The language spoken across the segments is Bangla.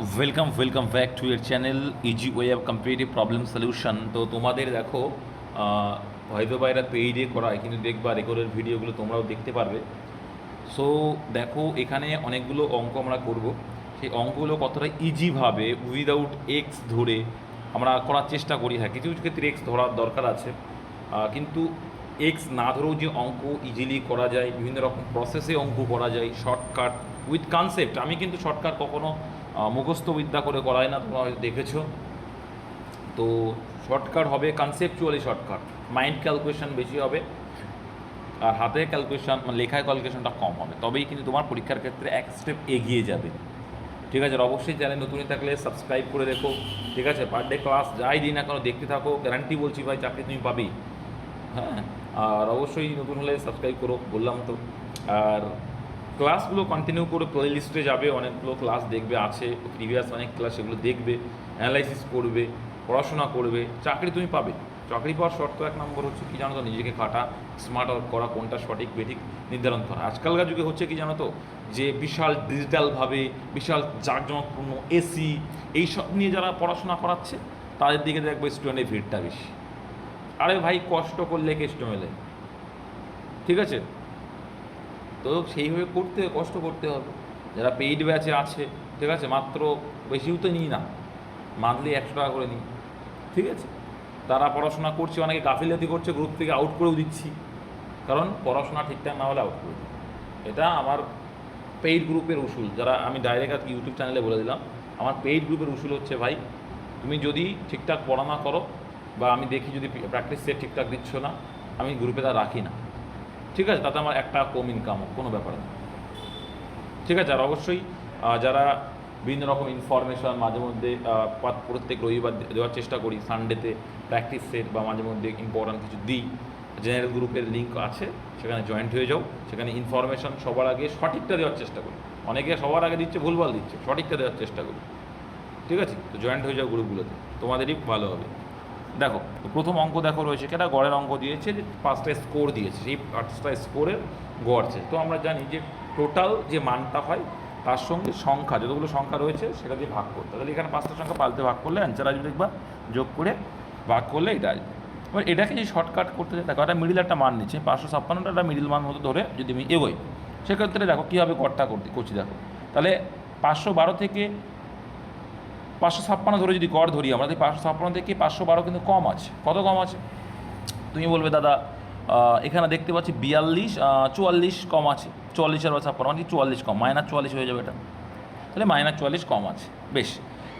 Welcome back to year channel easy way of competitive problem solution. তো তোমাদের দেখো হয়তো বা এরা পেইডে করায়, কিন্তু দেখবা রেকর্ডের ভিডিওগুলো তোমরাও দেখতে পারবে। সো দেখো এখানে অনেকগুলো অঙ্ক আমরা করব। সেই অঙ্কগুলো কতটা ইজিভাবে উইদাউট এক্স ধরে আমরা করার চেষ্টা করি। হ্যাঁ, কিছু কিছু ক্ষেত্রে এক্স ধরার দরকার আছে, কিন্তু এক্স না ধরেও যে অঙ্ক ইজিলি করা যায়, বিভিন্ন রকম প্রসেসে অঙ্ক করা যায়, শর্টকাট উইথ কনসেপ্ট। আমি কিন্তু শর্টকাট কখনো মুখস্থ বিদ্যা করে করাই না, তোমরা হয়তো দেখেছো। তো শর্টকাট হবে কনসেপচুয়ালি শর্টকাট, মাইন্ড ক্যালকুলেশন বেশি হবে, আর হাতে ক্যালকুলেশন মানে লেখায় ক্যালকুলেশনটা কম হবে, তবেই কিন্তু তোমার পরীক্ষার ক্ষেত্রে এক স্টেপ এগিয়ে যাবে। ঠিক আছে, আর অবশ্যই চ্যানেল নতুনই থাকলে সাবস্ক্রাইব করে রেখো। ঠিক আছে, পার ডে ক্লাস যাই দিই না কেন দেখতে থাকো, গ্যারান্টি বলছি ভাই চাকরি তুমি পাবেই। হ্যাঁ, আর অবশ্যই নতুন হলে সাবস্ক্রাইব করো, বললাম তো। আর ক্লাসগুলো কন্টিনিউ করে প্লে লিস্টে যাবে, অনেকগুলো ক্লাস দেখবে আছে, প্রিভিয়াস অনেক ক্লাস, সেগুলো দেখবে, অ্যানালাইসিস করবে, পড়াশোনা করবে, চাকরি তুমি পাবে। চাকরি পাওয়ার শর্ত এক নম্বর হচ্ছে কী জানো তো, নিজেকে খাটা, স্মার্ট ওয়ার্ক করা, কোনটা সঠিক বেঠিক নির্ধারণ করা। আজকালকার যুগে হচ্ছে কি জানো তো, যে বিশাল ডিজিটালভাবে বিশাল জাঁকজমকপূর্ণ এসি এইসব নিয়ে যারা পড়াশোনা করাচ্ছে, তাদের দিকে দেখবে স্টুডেন্টের ভিড়টা বেশি। আরে ভাই, কষ্ট করলে কেষ্ট মেলে। ঠিক আছে, তো সেইভাবে কষ্ট করতে হবে। যারা পেইড ব্যাচে আছে, ঠিক আছে, মাত্র বেশিও তো নিই না, মান্থলি 100 টাকা করে নিই। ঠিক আছে, তারা পড়াশোনা করছে, অনেকে গাফিলতি করছে, গ্রুপ থেকে আউট করেও দিচ্ছি, কারণ পড়াশোনা ঠিকঠাক না হলে আউট করে দিই। এটা আমার পেইড গ্রুপের উসুল, যারা আমি ডাইরেক্ট আর ইউটিউব চ্যানেলে বলে দিলাম। আমার পেইড গ্রুপের উসুল হচ্ছে, ভাই তুমি যদি ঠিকঠাক পড়া না করো, বা আমি দেখি যদি প্র্যাকটিস সেট ঠিকঠাক দিচ্ছ না, আমি গ্রুপে তা রাখি না। ঠিক আছে, তাতে আমার 1 টাকা কম ইনকাম হোক, কোনো ব্যাপার না। ঠিক আছে, আর অবশ্যই যারা বিভিন্ন রকম ইনফরমেশান মাঝে মধ্যে প্রত্যেক রবিবার দেওয়ার চেষ্টা করি, সানডেতে প্র্যাকটিস সেট বা মাঝে মধ্যে ইম্পর্ট্যান্ট কিছু দিই, জেনারেল গ্রুপের লিঙ্ক আছে, সেখানে জয়েন্ট হয়ে যাও। সেখানে ইনফরমেশান সবার আগে সঠিকটা দেওয়ার চেষ্টা করি, অনেকে সবার আগে দিচ্ছে ভুলভাল দিচ্ছে, সঠিকটা দেওয়ার চেষ্টা করি। ঠিক আছে, তো জয়েন্ট হয়ে যাও গ্রুপগুলোতে, তোমাদেরই ভালো হবে। দেখো, প্রথম অঙ্ক দেখো রয়েছে, কেটা গড়ের অঙ্ক দিয়েছে, যে 5টা স্কোর দিয়েছে, সেই 5টা স্কোরের গড় আছে। তো আমরা জানি যে টোটাল যে মানটা হয় তার সঙ্গে সংখ্যা, যতগুলো সংখ্যা রয়েছে সেটা দিয়ে ভাগ করতে, তাহলে এখানে 5টা সংখ্যা পাল্টে ভাগ করলে অ্যান্সার আসবে, দেখবা যোগ করে ভাগ করলে এটা আসবে। এবার এটাকে যদি শর্টকাট করতে চাই, দেখো একটা মিডিল একটা মান নিচ্ছে, 556টা একটা মিডিল মান মতো ধরে যদি আমি এগোই, সেক্ষেত্রে দেখো কীভাবে গড়টা করছি। দেখো, তাহলে 512 থেকে 556 ধরে যদি গড় ধরি আমরা, 556 থেকে 512 কিন্তু কম আছে। কত কম আছে? তুমি বলবে দাদা এখানে দেখতে পাচ্ছি 42, 44 কম আছে, 44 আর 56 মানে 44 কম, -44 হয়ে যাবে এটা, তাহলে -44 কম আছে। বেশ,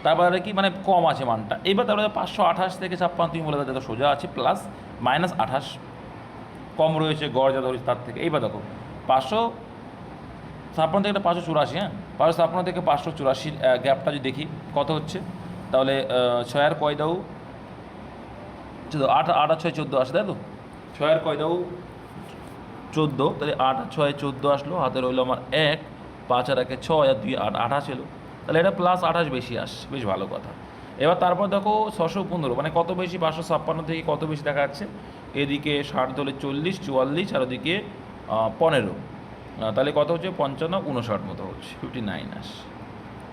তারপরে কি মানে কম আছে মানটা। এইবার তারপরে 528 থেকে 56 তুমি বলে দাদা সোজা আছে, প্লাস -28 কম রয়েছে গড় যা ধরিস তার থেকে। এইবার দেখো 556 থেকে 584, হ্যাঁ 556 থেকে 584 গ্যাপটা যদি দেখি কত হচ্ছে, তাহলে 6 আর কয় দাও 8, 8 আর 6 14 আসে, তাই তো 6 আর কয় দাও 14, তাহলে 8 আর 6 14 আসলো, হাতে রইলো আমার 1, 5 আর 1 6 আর 2 8, 28 এলো, তাহলে এটা +28 বেশি আসে, বেশ ভালো কথা। এবার তারপর দেখো 615, মানে কত বেশি, 556 থেকে কত বেশি দেখা যাচ্ছে, এদিকে 60 ধরলে 40 44, আর ওদিকে 15, তাহলে কত হচ্ছে 55 59 মতো হচ্ছে, 59 আসে,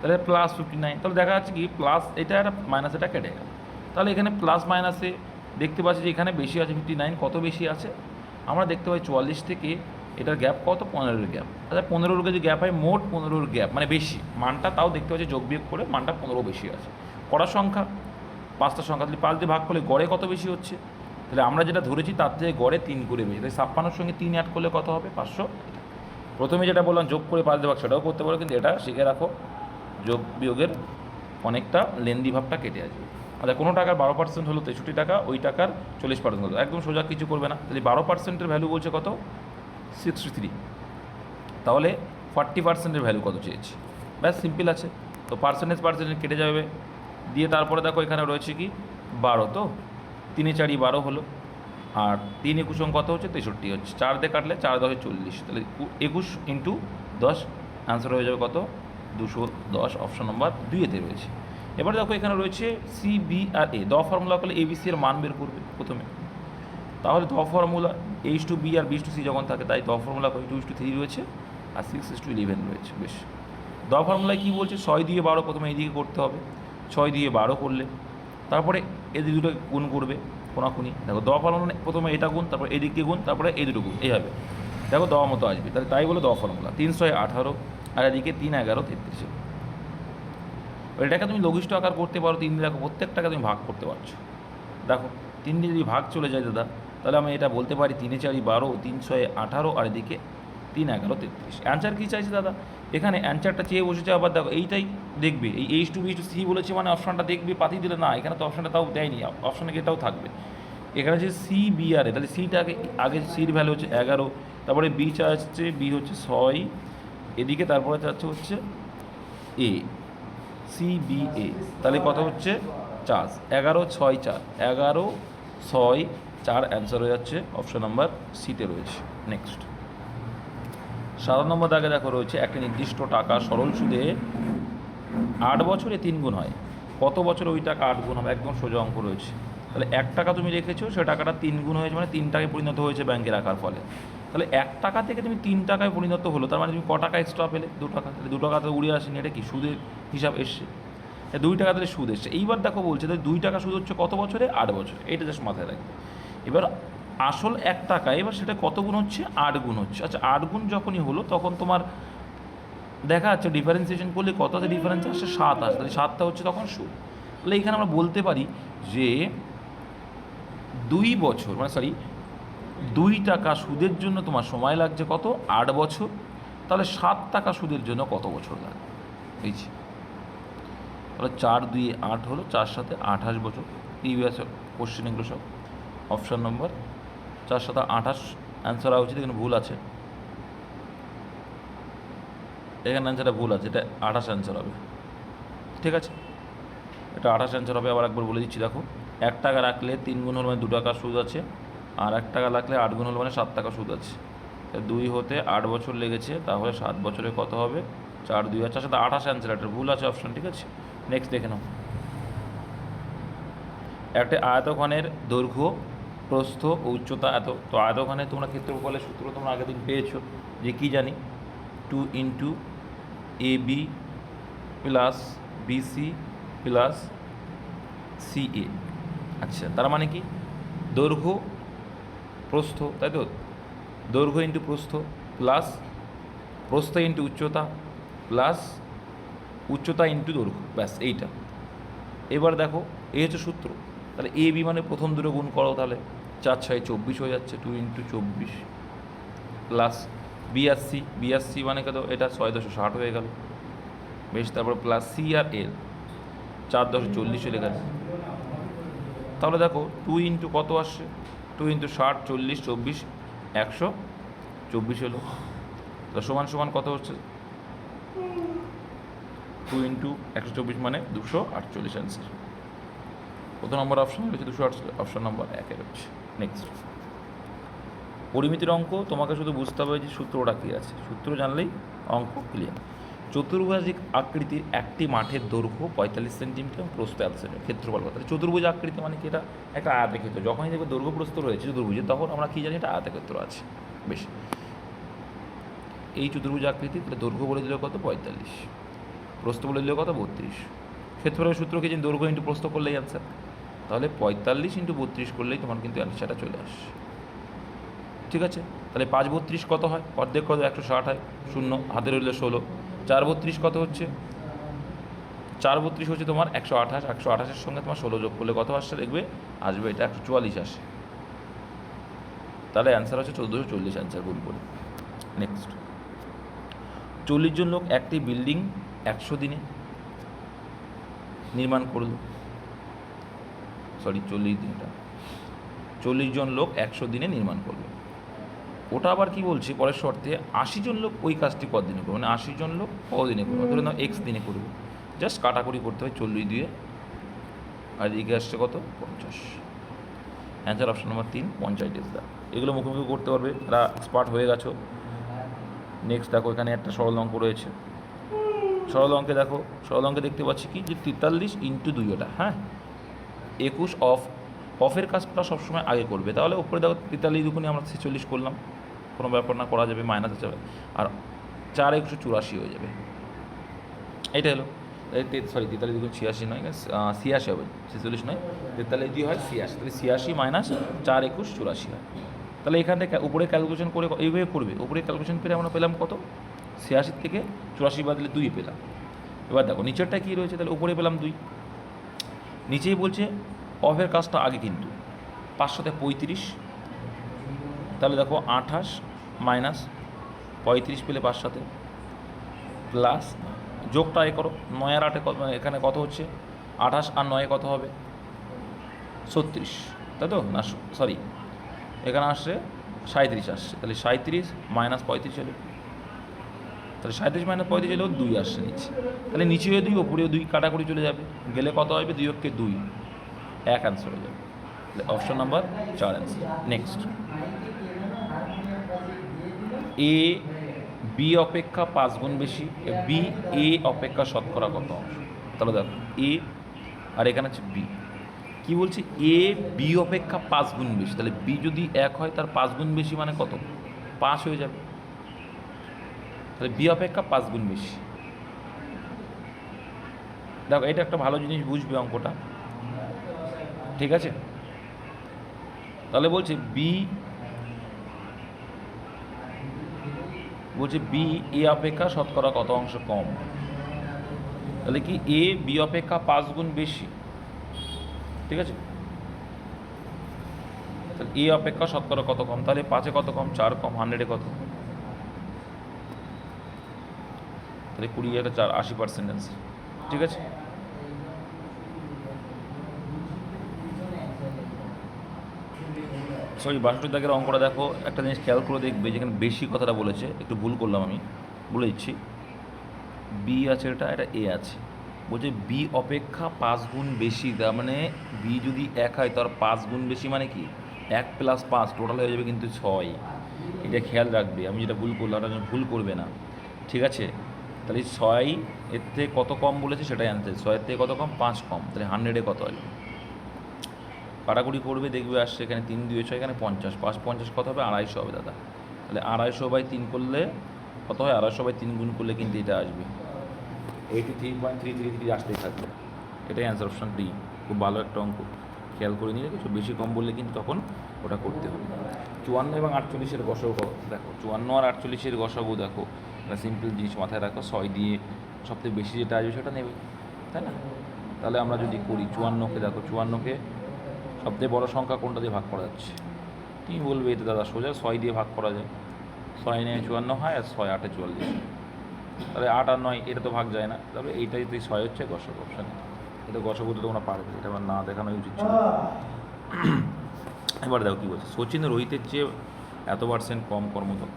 তাহলে +59। তাহলে দেখা যাচ্ছে কি প্লাস এটা একটা মাইনাস এটা কেটে গেল, তাহলে এখানে প্লাস মাইনাসে দেখতে পাচ্ছি যে এখানে বেশি আছে 59, কত বেশি আছে আমরা দেখতে পাই 44 থেকে এটার গ্যাপ কত, 15-এর গ্যাপ। আচ্ছা 15-এর যদি গ্যাপ হয়, মোট 15-এর গ্যাপ মানে বেশি মানটা, তাও দেখতে পাচ্ছি যোগ বিয়োগ করে মানটা 15 বেশি আছে। কড়ার সংখ্যা 5টা সংখ্যা, তাহলে 5 দিয়ে ভাগ করলে গড়ে কত বেশি হচ্ছে, তাহলে আমরা যেটা ধরেছি তার থেকে গড়ে 3 করে বেশি, তাই 56-এর সঙ্গে 3 অ্যাড করলে কত হবে 500। প্রথমে যেটা বললাম যোগ করে 5 দিয়ে ভাগ, সেটাও করতে পারো, কিন্তু এটা শিখে রাখো, যোগ বিয়োগের অনেকটা লেন্দি ভাবটা কেটে আসবে। আচ্ছা, কোনো টাকার 12% হলো 63 টাকা, ওই টাকার 40% হলো, একদম সোজা কিছু করবে না, তাহলে 12%-এর ভ্যালু বলছে কত 63, তাহলে 40%-এর ভ্যালু কত চেয়েছি, ব্যাস সিম্পল আছে। তো পার্সেন্টেজ কেটে যাবে, দিয়ে তারপরে দেখো এখানে রয়েছে কি 12, তো 3 এ 4 12 হলো, আর 3 একুশ কত হচ্ছে 63 হচ্ছে, 4 দিয়ে কাটলে 4 10 40, তাহলে 21 × 10 অ্যান্সার হয়ে যাবে কত 210, অপশন নম্বর 2-এতে রয়েছে। এবার দেখো এখানে রয়েছে সি বি আর এ, দ ফর্মুলা করলে ABC এর মান বের করবে প্রথমে, তাহলে দ ফর্মুলা H2B আর B/C যখন থাকে, তাই দ ফর্মুলা 2:3 রয়েছে, আর 6:11 রয়েছে। বেশ, দেওয়া ফর্মুলায় কী বলছে, 6 দিয়ে 12 প্রথমে এইদিকে করতে হবে, 6 দিয়ে 12 করলে তারপরে এদিকে দুটো গুণ করবে কোনাকুনি। দেখো দেওয়া ফর্মুলা প্রথমে এটা গুণ, তারপরে এদিকে গুণ, তারপরে এই দুটো গুণ, এইভাবে দেখো দেওয়া মতো আসবে। তাহলে তাই বলে দেওয়া ফর্মুলা 318 আর এদিকে 3 11 33। এটাকে তুমি লঘিষ্ঠ আকার করতে পারো, 3 দিয়ে দেখো প্রত্যেকটাকে তুমি ভাগ করতে পারছো। দেখো 3 দিয়ে যদি ভাগ চলে যায় দাদা, তাহলে আমি এটা বলতে পারি 3 4 12, 3 6 18 আর এদিকে 3 11 33। অ্যান্সার কী চাইছে দাদা? এখানে অ্যান্সারটা চেয়ে বসেছে, আবার দেখো এইটাই দেখবে, এই H2B/C বলেছে মানে অপশানটা দেখবে, পাতি দিলে না, এখানে তো অপশানটা তাও দেয়নি, অপশানে এটাও থাকবে। এখানে যে CBR, তাহলে সিটাকে আগে সির ভ্যালু হচ্ছে 11, তারপরে বি চাচ্ছে, বি হচ্ছে 6, এদিকে তারপরে চাচ্ছে হচ্ছে এ, CBA, তাহলে কত হচ্ছে 4, 11 6 4, 11 6 4 অ্যান্সার হয়ে যাচ্ছে অপশান নাম্বার সিতে রয়েছে। নেক্সট 7 নম্বর দাগে দেখো রয়েছে, একটা নির্দিষ্ট টাকা সরল সুদে 8 বছরে 3 গুণ হয়, কত বছরে ওই টাকা 8 গুণ হবে? একদম সোজা অঙ্ক রয়েছে। তাহলে 1 টাকা তুমি রেখেছো, সে টাকাটা 3 গুণ হয়েছে, মানে 3 টাকায় পরিণত হয়েছে ব্যাংকে রাখার ফলে। তাহলে 1 টাকা থেকে তুমি 3 টাকায় পরিণত হলো, তার মানে তুমি ক টাকা এক্সট্রা পেলে? 2 টাকা। তাহলে 2 টাকা তো উড়ে আসেনি, এটা কি সুদের হিসাব এসছে? 2 টাকা তাহলে সুদ এসছে। এইবার দেখো বলছে তাহলে 2 টাকা সুদ হচ্ছে কত বছরে? 8 বছরে। এইটা জাস্ট মাথায় রাখবে। এবার আসল 1 টাকা, এবার সেটা কত গুণ হচ্ছে? 8 গুণ হচ্ছে। আচ্ছা 8 গুণ যখনই হলো তখন তোমার দেখা যাচ্ছে ডিফারেন্সিয়েশন করলে কততে ডিফারেন্স আসছে? 7 আসছে। তাহলে 7টা হচ্ছে তখন সুদ। তাহলে এইখানে আমরা বলতে পারি যে 2 বছর, মানে 2 টাকা সুদের জন্য তোমার সময় লাগছে কত? 8 বছর। তাহলে 7 টাকা সুদের জন্য কত বছর লাগবে? এই যে তাহলে 4 2 8 হলো, 4 7 28 বছর। প্রিভিয়াস কোশ্চেন এগুলো সব। অপশান নম্বর 4 7 28 অ্যান্সার হওয়া উচিত, এখানে ভুল আছে, এখানে অ্যান্সারটা ভুল আছে, এটা 28 অ্যান্সার হবে। ঠিক আছে, এটা 28 অ্যান্সার হবে। আবার একবার বলে দিচ্ছি, দেখো 1 টাকা রাখলে 3 গুণ হলো মানে 2 টাকা সুদ আছে, আর 1 টাকা রাখলে 8 গুণ হলো মানে 7 টাকা সুদ আছে। 2 হতে 8 বছর লেগেছে, তাহলে 7 বছরে কত হবে? 4 2 4 7 28 অ্যান্সার, একটা ভুল আছে অপশান। ঠিক আছে, নেক্সট দেখে নাও। একটা আয়তঘনের দৈর্ঘ্য, প্রস্থ ও উচ্চতা এত। তো আয়তঘনে তোমরা ক্ষেত্রফলের সূত্র তোমরা আগের দিন পেয়েছো, যে কী জানি 2 × AB plus BC plus CA। আচ্ছা তার মানে কি? দৈর্ঘ্য প্রস্থ, তাই তো? দৈর্ঘ্য ইন্টু প্রস্থ প্লাস প্রস্থ ইন্টু উচ্চতা প্লাস উচ্চতা ইন্টু দৈর্ঘ্য, ব্যাস এইটা। এবার দেখো এই হচ্ছে সূত্র। তাহলে AB মানে প্রথম দুটো গুণ করো, তাহলে 4 6 24 হয়ে যাচ্ছে, 2 × 24 প্লাস BC মানে কত? এটা 6 10 60 হয়ে গেল, বেশ। তারপর প্লাস C আর L 4 10 40 হয়ে গেল। তাহলে দেখো 2 × কত আসছে? 2 × 60 40 24 124 হলো। তো সমান সমান কত হচ্ছে? 2 × 124 মানে 248 অ্যান্সার। কত নম্বর অপশান রয়েছে? 248, অপশান নম্বর 1 রয়েছে। নেক্সট পরিমিতির অঙ্ক, তোমাকে শুধু বুঝতে হবে যে সূত্রটা কী আছে, সূত্র জানলেই অঙ্ক ক্লিয়ার। চতুর্ভুজাকার আকৃতির একটি মাঠের দৈর্ঘ্য 45 সেন্টিমিটার এবং প্রস্থ 1 সেন্টিমিটার। ক্ষেত্রফল কত? চতুর্ভুজ আকৃতি মানে কি? এটা একটা আয়তক্ষেত্র। যখনই দেখবে দৈর্ঘ্য প্রস্থ রয়েছে চতুর্ভুজে, তখন আমরা কী জানি? এটা আয়তক্ষেত্র আছে। বেশ, এই চতুর্ভুজ আকৃতি, তাহলে দৈর্ঘ্য বলে দিল কত? 45, প্রস্থ বলে দিল কত? 32। ক্ষেত্রফলের সূত্র কি জানি? দৈর্ঘ্য ইন্টু প্রস্থ করলেই অ্যান্সার। তাহলে 45 × 32 করলেই তোমার কিন্তু অ্যান্সারটা চলে আসে। ঠিক আছে, তাহলে 5 32 কত হয়? অর্ধেক কত? 160 হয়, শূন্য হাতে রইল 16। 4 32 কত হচ্ছে? 4 32 হচ্ছে তোমার 128। 128-এর সঙ্গে তোমার 16 যোগ করলে কত আসছে? দেখবে আসবে এটা 144 আসে। তাহলে অ্যান্সার হচ্ছে 1440 অ্যান্সার, ভুল করে। নেক্সট 40 জন লোক একটি বিল্ডিং 100 দিনে নির্মাণ করল। 40 জন লোক 100 দিনে নির্মাণ করলো। ওটা আবার কি বলছে পরের শর্তে? 80 জন লোক ওই কাজটি কত দিনে করবে, মানে 80 জন লোক কত দিনে করবে? ধরে নাও X দিনে করবে। জাস্ট কাটাকুটি করতে হয় 40 দিয়ে, আর এদিকে আসছে কত? 50। Answer option number 3, 50 days. এগুলো মুখোমুখি করতে পারবে, তারা এক্সপার্ট হয়ে গেছো। নেক্সট দেখো এখানে একটা সরল অঙ্ক রয়েছে। সরল অঙ্কে দেখো, সরল অঙ্কে দেখতে পাচ্ছি কি যে 43 × 2, এটা হ্যাঁ 21 অফের কাজটা সবসময় আগে করবে। তাহলে উপরে দেখো 43 দুগুণে আমরা 46 করলাম, কোনো ব্যাপার না, করা যাবে, মাইনাস যাবে, আর 4 184 হয়ে যাবে। এইটা হলো, সরি 43 দ্বিগুণ 86 নয়, 86 হবে, 46 নয়, 43 দিয়ে হয় 86, তাহলে 86 মাইনাস 4 21 84 হয়। তাহলে এখান থেকে উপরে ক্যালকুলেশন করে এইভাবে করবে, উপরে ক্যালকুলেশন করে আমরা পেলাম কত, 86 থেকে 84 বাদলে 2 পেলাম। এবার দেখো নিচেরটা কী রয়েছে, তাহলে উপরে পেলাম 2, নিচেই বলছে অফের কাজটা আগে কিন্তু 5 সাথে 35, তাহলে দেখো 28 মাইনাস 35 পেলে 5 সাথে প্লাস যোগটা এ করো 9 আর 8 এখানে কত হচ্ছে, 28 আর 9 কত হবে 36, তাই তো না, সরি এখানে আসছে 37 আসছে, তাহলে 37 মাইনাস 35 হলো, তাহলে 37 মাইনাস 35 হলেও 2 আসছে নিচে, তাহলে নিচে হয়ে 2 ওপরেও 2 কাটাকুটি চলে যাবে, গেলে কত হবে 2 অক্ষে 2, এক অ্যান্সার হয়ে যাবে, তাহলে option number 4 answer. Next, A B অপেক্ষা 5 গুণ বেশি, বি এ অপেক্ষা শতকরা কত অংশ, তাহলে দেখো এ আর এখানে হচ্ছে বি, কী বলছে এ বি অপেক্ষা 5 গুণ বেশি, তাহলে বি যদি 1 হয় তার 5 গুণ বেশি মানে কত, 5 হয়ে যাবে, তাহলে বি অপেক্ষা 5 গুণ বেশি। দেখো এটা একটা ভালো জিনিস, বুঝবে অঙ্কটা, ঠিক আছে। তাহলে বলছে বি এ অপেক্ষা শতকরা কত অংশ কম, তাহলে কি এ বি অপেক্ষা 5 গুণ বেশি, ঠিক আছে, তাহলে এ অপেক্ষা শতকরা কত কম, তাহলে 5-এ কত কম, 4 কম, 100-এ কত, তাহলে 20 এটা 4 80% অ্যান্সার, ঠিক আছে। সরি 62 দাগের অঙ্কটা দেখো, একটা জিনিস খেয়াল করে দেখবে, যেখানে বেশি কথাটা বলেছে, একটু ভুল করলাম আমি, বলে দিচ্ছি, বি আছে এটা এ আছে, বলছে বি অপেক্ষা 5 গুণ বেশি, তার মানে বি যদি 1 হয় তার 5 গুণ বেশি মানে কি 1 প্লাস 5 টোটাল হয়ে যাবে কিন্তু 6, এটা খেয়াল রাখবে, আমি যেটা ভুল করলাম ওটা যেন ভুল করবে না, ঠিক আছে। তাহলে 6 এর থেকে কত কম বলেছে সেটাই আনসার, 6 এর থেকে কত কম, 5 কম, তাহলে 100-এ কত আসবে, কাটাকুটি করবে দেখবে আসছে এখানে 3 2 6, এখানে 50, 5 50 কত হবে, 250 হবে দাদা, তাহলে 250/3 করলে কত হয়, 250/3 গুণ করলে কিন্তু এটা আসবে 83.333 আসতেই থাকবে, এটাই অ্যান্সার, অপশন ডি। খুব ভালো একটা অঙ্ক, খেয়াল করে নিলে কিছু বেশি কম বললে কিন্তু তখন ওটা করতে হবে। 54 এবং 48-এর গসাগু দেখো, 54 আর 48-এর গসাগু দেখো, একটা সিম্পল জিনিস মাথায় রাখো, 6 দিয়ে সবথেকে বেশি যেটা আসবে সেটা নেবে, তাই না। তাহলে আমরা যদি করি 54-কে, দেখো 54-কে সবথেকে বড় সংখ্যা কোনটা দিয়ে ভাগ করা যাচ্ছে, তুমি বলবে এটা দাদা সোজা 6 দিয়ে ভাগ করা যায়, 6 9 54 হয় আর 6 8 44, তাহলে 8 আর 9 এটা তো ভাগ যায় না, তবে এইটাই তো 6 হচ্ছে গসাগু, অপশান এটা গসাগু তো তোমরা পারবে, এটা আমার না দেখানোই উচিত ছিল। এবার দেখো কী বলছে, সচিন রোহিতের চেয়ে এত % কম কর্মদক্ষ,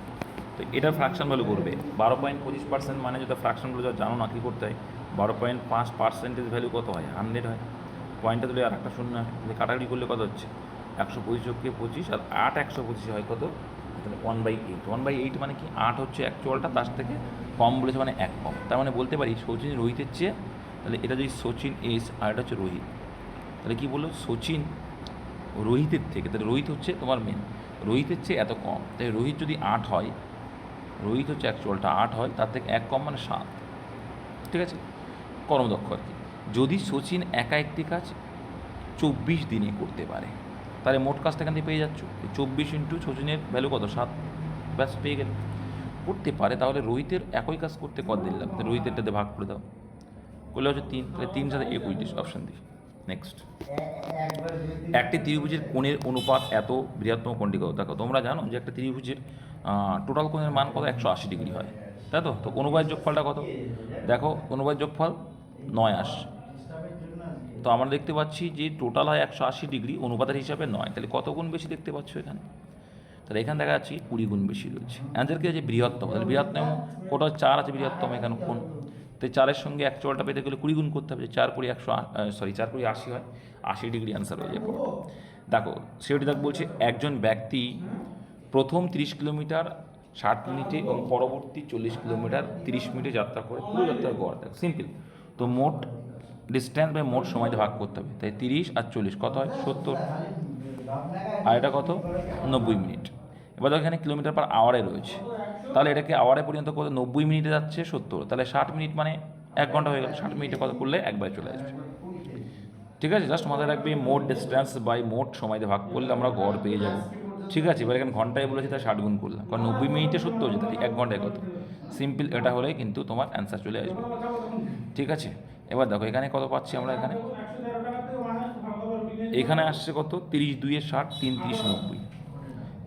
তো এটার ফ্র্যাকশন ভ্যালু করবে 12.25%, মানে যেটা ফ্র্যাকশন ভ্যালু যা জানো না কী করতে হয়, 12.5% ভ্যালু কত হয়, 100 হয়, পয়েন্টটা তুলে আর একটা শূন্য হয়, কাটাকাটি করলে কত হচ্ছে 125 - 25 আর 8 125 হয় কত, তাহলে 1/8, 1/8 মানে কি 8 হচ্ছে অ্যাকচুয়ালটা, তার থেকে কম বলেছে মানে 1 কম, তার মানে বলতে পারি সচিন রোহিতের চেয়ে, তাহলে এটা যদি সচিন এস আর এটা হচ্ছে রোহিত, তাহলে কী বললো সচিন রোহিতের থেকে, তাহলে রোহিত হচ্ছে তোমার মেন, রোহিতের চেয়ে এত কম, তাই রোহিত যদি 8 হয়, রোহিত হচ্ছে অ্যাকচুয়ালটা 8 হয়, তার থেকে 1 কম মানে 7, ঠিক আছে, কর্মদক্ষ আর কি। যদি সচিন একা একটি কাজ 24 দিনে করতে পারে, তাহলে মোট কাজটা এখান থেকে পেয়ে যাচ্ছ, 24 ইন্টু সচিনের ভ্যালু কত 7, ব্যাস পেয়ে গেলে, করতে পারে, তাহলে রোহিতের একই কাজ করতে কতদিন লাগবে, রোহিতেরটাতে ভাগ করে দাও, করলে হচ্ছে 3, তাহলে 3 সাথে 21 অপশান দিই। নেক্সট, একটি ত্রিভুজের কোণের অনুপাত এত, বৃহত্তম কোণটি কত, দেখো তোমরা জানো যে একটা ত্রিভুজের টোটাল কোণের মান কত 180 ডিগ্রি হয়, তাই তো, তো অনুপাতের যোগফলটা কত, দেখো অনুপাতের যোগফল 9 আসে, তো আমরা দেখতে পাচ্ছি যে টোটাল হয় 180 ডিগ্রি, অনুপাতের হিসাবে 9, তাহলে কত গুণ বেশি দেখতে পাচ্ছ এখানে, তাহলে এখানে দেখা যাচ্ছে 20 গুণ বেশি রয়েছে, অ্যান্সার কি আছে বৃহত্তম, তাহলে বৃহত্তম কোটা 4 আছে, বৃহত্তম এখানে কোণ, তো 4-এর সঙ্গে অ্যাকচুয়ালটা পেতে গেলে 20 গুণ করতে হবে, 4 × 80 হয়, 80 ডিগ্রি অ্যান্সার হয়ে যাবে। দেখো সেটি দেখ বলছে, একজন ব্যক্তি প্রথম 30 কিলোমিটার 60 মিনিটে এবং পরবর্তী 40 কিলোমিটার 30 মিনিটে যাত্রা করে, পুরো যাত্রার গড়, দেখ সিম্পল, তো মোট ডিস্ট্যান্স বা মোট সময়টা ভাগ করতে হবে, তাই 30 আর 40 কত হয় 70, আর এটা কত 90 মিনিট। এবার দেখো এখানে কিলোমিটার পার আওয়ারে রয়েছে, তাহলে এটাকে আওয়ারে পর্যন্ত কত 90 মিনিটে যাচ্ছে 70, তাহলে 60 মিনিট মানে 1 ঘন্টা হয়ে গেল, 60 মিনিটে কত করলে একবারে চলে আসবে। ঠিক আছে, জাস্ট মাথায় রাখবে মোট ডিস্ট্যান্স বাই মোট সময় দিয়ে ভাগ করলে আমরা গড় পেয়ে যাবো। ঠিক আছে, এবার এখানে ঘন্টায় বলেছি তাই 60 গুণ করলাম, কারণ 90 মিনিটে 70 হচ্ছে, তাহলে 1 ঘন্টায় কত, সিম্পল এটা হলেই কিন্তু তোমার অ্যান্সার চলে আসবে। ঠিক আছে, এবার দেখো এখানে কত পাচ্ছি আমরা, এখানে আসছে কত, 30 2 60, 3 30 90,